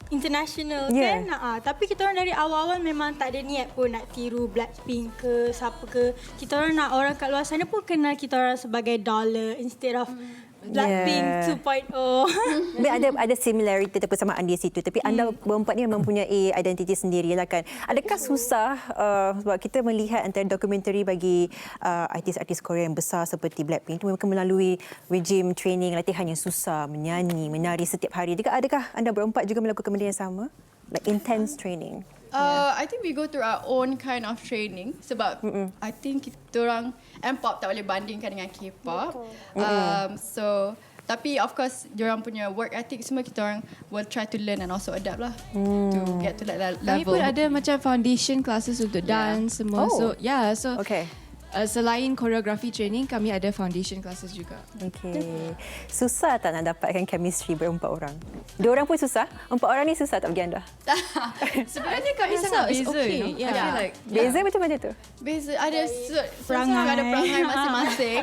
international kan. Tapi kita orang dari awal-awal memang tak ada niat pun nak tiru Blackpink ke siapa ke. Kita orang nak orang kat luar sana pun kenal kita orang sebagai Dola instead of Blackpink 2.0. Ada similarity atau persamaan di situ. Tapi anda berempat ni memang punya identiti sendiri lah kan. Adakah susah sebab kita melihat antara dokumentari bagi artis-artis Korea yang besar seperti Blackpink itu mereka melalui regime training, latihan yang susah, menyanyi, menari setiap hari. Adakah anda berempat juga melakukan benda yang sama? Like intense training? I think we go through our own kind of training sebab I think kita orang M-pop tak boleh bandingkan dengan K-pop. So tapi of course diorang punya work ethic semua kita orang will try to learn and also adapt lah to get to that level. Kami pun ada macam foundation classes untuk dance semua. So Okay. Selain koreografi training, kami ada foundation classes juga. Okay. Susah tak nak dapatkan chemistry berempat orang? Dua orang pun susah. Empat orang ni susah tak bagi anda? Sebenarnya kami sangat beza. Beza macam mana tu? Beza ada perangai masing-masing.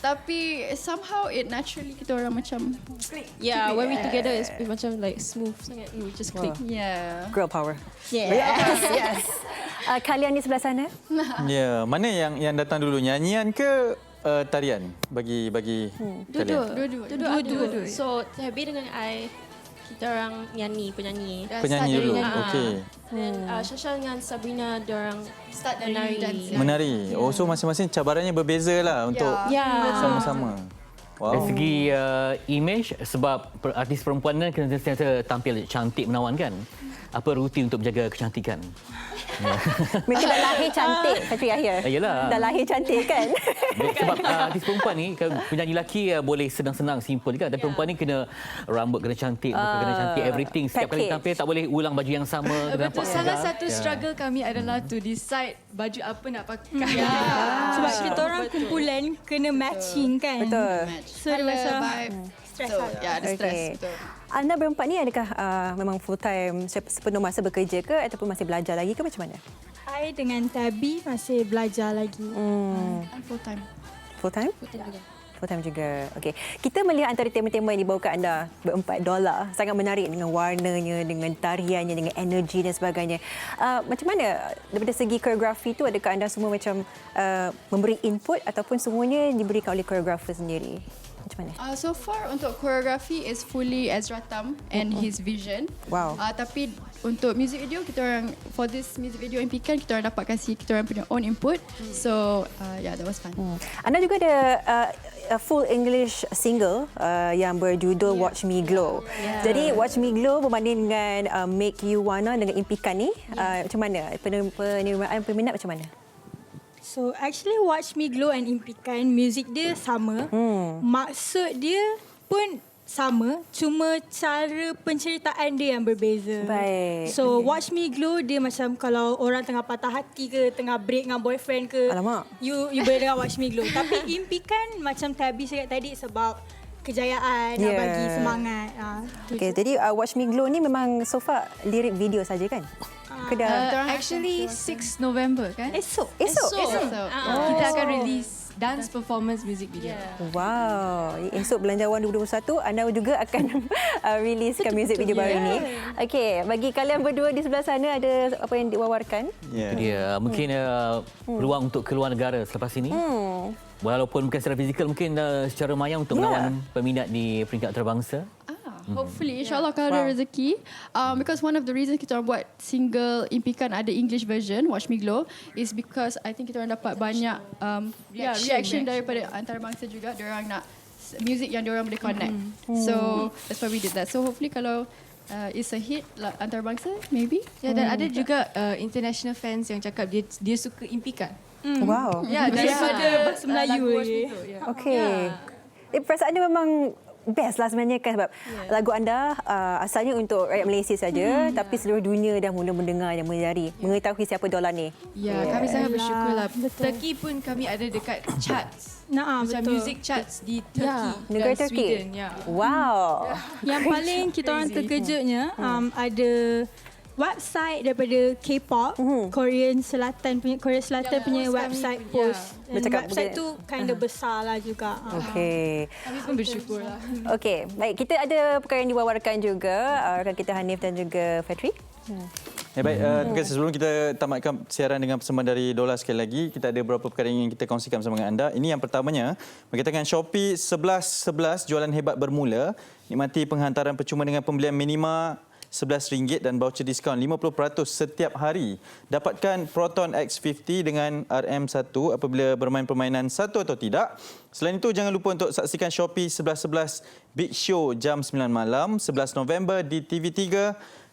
Tapi somehow it naturally kita orang macam Yeah, when we together it's macam like smooth sangat. We just click. Yeah. Girl power. Yes. Kalian di sebelah sana? Ya, mana yang datang dulu, nyanyian ke tarian bagi kalian? Dua-dua. So Tabi dengan I kita orang penyanyi dulu. Okey. Dan Shasha dengan Sabrina diorang start dari Menari. Oh, so masing-masing cabarannya berbeza lah untuk sama-sama. Wow. Dari segi image, sebab artis perempuan kan kena sentiasa tampil cantik menawan kan? Apa rutin untuk menjaga kecantikan? Mereka dah lahir cantik, Fatri Yahya. Yalah. Dah lahir cantik kan? Sebab artis perempuan ni, penyanyi lelaki boleh senang-senang, simple je kan. Tapi perempuan ni kena rambut kena cantik, muka kena cantik, everything. Setiap kali tampil tak boleh ulang baju yang sama. Betul, salah satu struggle kami adalah to decide baju apa nak pakai. Sebab kita orang kumpulan kena matching kan. Betul. So dia macam stress lah. Ada stress. Betul. Anda berempat ni adakah memang full time sepenuh masa bekerja ke ataupun masih belajar lagi ke macam mana? I dengan Tabi masih belajar lagi. Full time. Full time? Full time juga. Okey. Kita melihat antara tema-tema yang dibawakan anda berempat dolar sangat menarik dengan warnanya, dengan tariannya, dengan energi dan sebagainya. Macam mana daripada segi koreografi tu, adakah anda semua macam memberi input ataupun semuanya diberikan oleh koreografer sendiri? Macam mana? So far untuk koreografi is fully Ezra Tam and his vision. Wow. Tapi untuk music video kita orang for this music video impikan kita orang dapat kasih kita orang punya own input. So that was fun. Anda juga ada a full English single yang berjudul Watch Me Glow. Jadi Watch Me Glow berbanding dengan Make You Wanna dengan impikan ni, macam mana? Penerimaan peminat macam mana? So actually Watch Me Glow and Impikan, music dia sama. Maksud dia pun sama, cuma cara penceritaan dia yang berbeza. Baik. So Watch Me Glow dia macam kalau orang tengah patah hati ke, tengah break dengan boyfriend ke, alamak, you boleh dengar Watch Me Glow. Tapi Impikan macam Tabi cakap tadi sebab kejayaan, nak bagi semangat. Okay, jadi Watch Me Glow ni memang so far lirik video saja kan? Actually 6 November kan? Esok. Kita akan release dance performance music video. Wow. Esok Belanjawan 2021 anda juga akan releasekan music video baru ini. Okey, bagi kalian berdua di sebelah sana ada apa yang diwawarkan? Itu dia. Mungkin peluang untuk keluar negara selepas ini. Walaupun bukan secara fizikal, mungkin secara maya untuk menawan peminat di peringkat antarabangsa. Hopefully, insyaAllah kalau ada rezeki. Because one of the reasons kita orang buat single Impikan ada English version, Watch Me Glow, is because I think kita orang dapat banyak reaction daripada antarabangsa juga. Diorang nak music yang diorang boleh connect. So, that's why we did that. So, hopefully kalau it's a hit antarabangsa, maybe. Dan ada juga international fans yang cakap dia suka Impikan. Wow. Daripada bahasa Melayu. Okey. Perasaan dia memang best lah sebenarnya kan, sebab lagu anda asalnya untuk rakyat Malaysia saja, tapi seluruh dunia dah mula mendengar dan mengetahui siapa Dolar ni. Kami sangat bersyukurlah. Turkey pun kami ada dekat charts. Macam music charts di Turkey negara dan Turkey. Sweden. Wow. Yang paling kita orang terkejutnya ada website daripada K-pop, Korea Selatan punya website post. Dan website tu kind of besar lah juga. Okey. Kami pun bersyukur lah. Okey, baik, kita ada perkara yang diwawarkan juga rakan kita Hanif dan juga Fatri. Baik, terima kasih. Sebelum kita tamatkan siaran dengan persembahan dari Dolar sekali lagi, kita ada beberapa perkara yang ingin kita kongsikan bersama dengan anda. Ini yang pertamanya, berkaitan dengan Shopee 11.11 jualan hebat bermula. Nikmati penghantaran percuma dengan pembelian minima RM11 dan voucher diskaun 50% setiap hari. Dapatkan Proton X50 dengan RM1 apabila bermain permainan satu atau tidak. Selain itu, jangan lupa untuk saksikan Shopee 11.11 Big Show jam 9 malam 11 November di TV3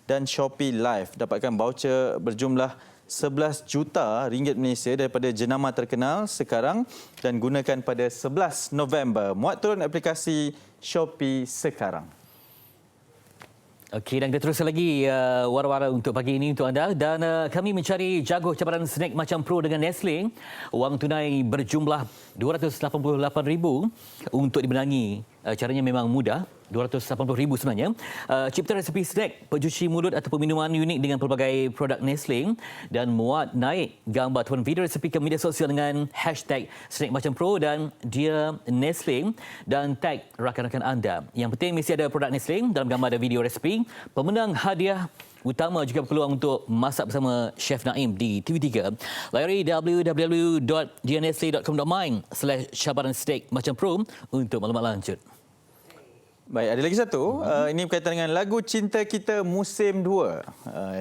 dan Shopee Live. Dapatkan voucher berjumlah 11 juta ringgit Malaysia daripada jenama terkenal sekarang dan gunakan pada 11 November. Muat turun aplikasi Shopee sekarang. Okey, dan kita teruskan lagi wara-wara untuk pagi ini untuk anda. Dan kami mencari jago cabaran snack macam pro dengan Nestle. Wang tunai berjumlah 288,000 untuk dimenangi. Caranya memang mudah. 280,000 sebenarnya. Cipta resepi snack, pencuci mulut ataupun minuman unik dengan pelbagai produk Nestle dan muat naik gambar ataupun video resepi ke media sosial dengan hashtag snack macam pro dan dia Nestle dan tag rakan-rakan anda. Yang penting mesti ada produk Nestle dalam gambar dan video resepi. Pemenang hadiah utama juga berpeluang untuk masak bersama Chef Naim di TV3. Layari www.dianestle.com.my/cabaran steak macam pro untuk maklumat lanjut. Baik, ada lagi satu. Ini berkaitan dengan lagu Cinta Kita Musim 2.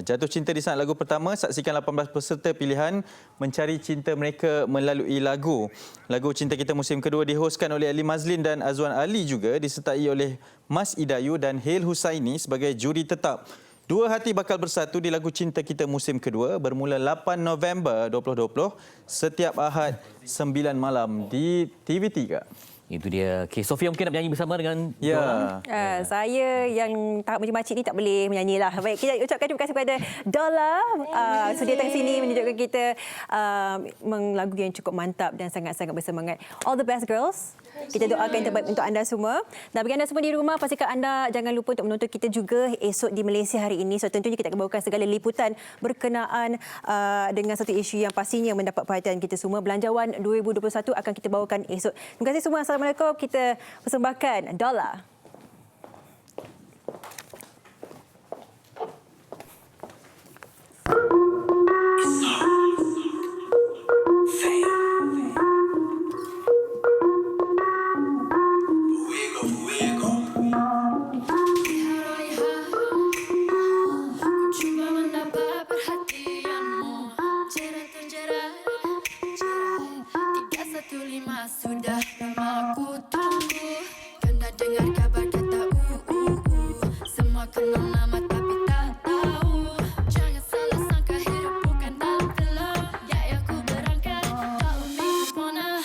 Jatuh cinta di saat lagu pertama. Saksikan 18 peserta pilihan mencari cinta mereka melalui lagu. Lagu Cinta Kita Musim kedua dihoskan oleh Ali Mazlin dan Azwan Ali juga disertai oleh Mas Idayu dan Hail Husaini sebagai juri tetap. Dua hati bakal bersatu di lagu Cinta Kita Musim kedua bermula 8 November 2020 setiap Ahad 9 malam di TV3. Itu dia. Okay, Sofia mungkin nak menyanyi bersama dengan Dola. Saya yang tahap macam-macam ni tak boleh menyanyilah. Baik, kita ucapkan terima kasih kepada Dola. Sedia datang sini menunjukkan kita lagu yang cukup mantap dan sangat-sangat bersemangat. All the best, girls. Kita doakan yang terbaik untuk anda semua. Dan bagi anda semua di rumah, pastikan anda jangan lupa untuk menonton kita juga esok di Malaysia hari ini. So tentunya kita akan bawakan segala liputan berkenaan dengan satu isu yang pastinya mendapat perhatian kita semua. Belanjawan 2021 akan kita bawakan esok. Terima kasih semua. Assalamualaikum. Kita persembahkan Dola. Sudah aku tunggu. Kena dengar kabar kata semua kenal nama tapi tak tahu. Jangan salah sangka hidup bukan dalam film. Ya aku berangkat kalau minggu mana.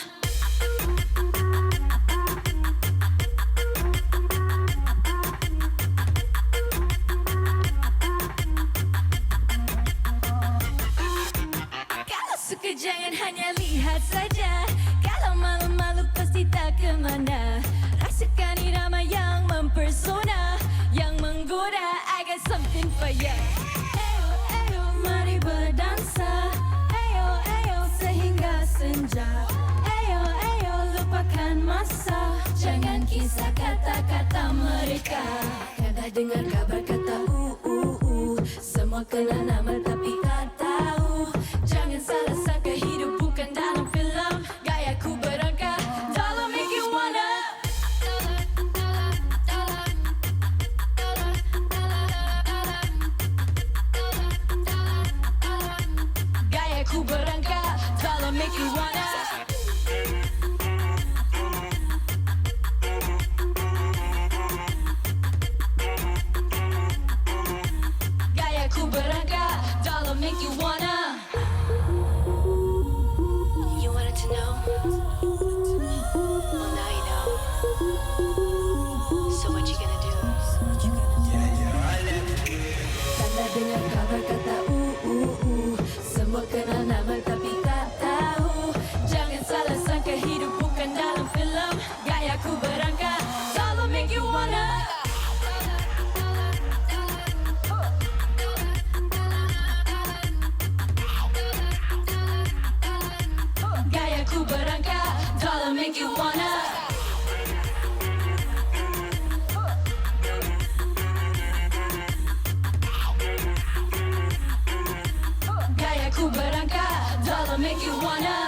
Kalau suka jangan hanya lihat saja. Kalau malu-malu pasti tak kemana. Rasakan irama yang mempersona, yang menggoda. I got something for ya. Ayo, ayo, mari berdansa. Ayo, ayo, sehingga senja. Ayo, ayo, lupakan masa. Jangan kisah kata-kata mereka. Kadang dengar kabar kata semua kenal nama tapi tak tahu. Jangan salah sangka hidup bukan dalam film. Gayaku berangkat, dollar make you wanna. Gayaku berangkat, dollar make you wanna. Gayaku berangkat, dollar make you wanna. You wanted to know? Well, now you know. So what you gonna do? Karena dengar kabar kata semua kenal nama tapi tak tahu. Jangan salah sangka hidup bukan dalam film. Gayaku berangkat, dollar make you wanna. Gayaku berangkat, dollar make you wanna. Gayaku berangkat, dollar make you wanna.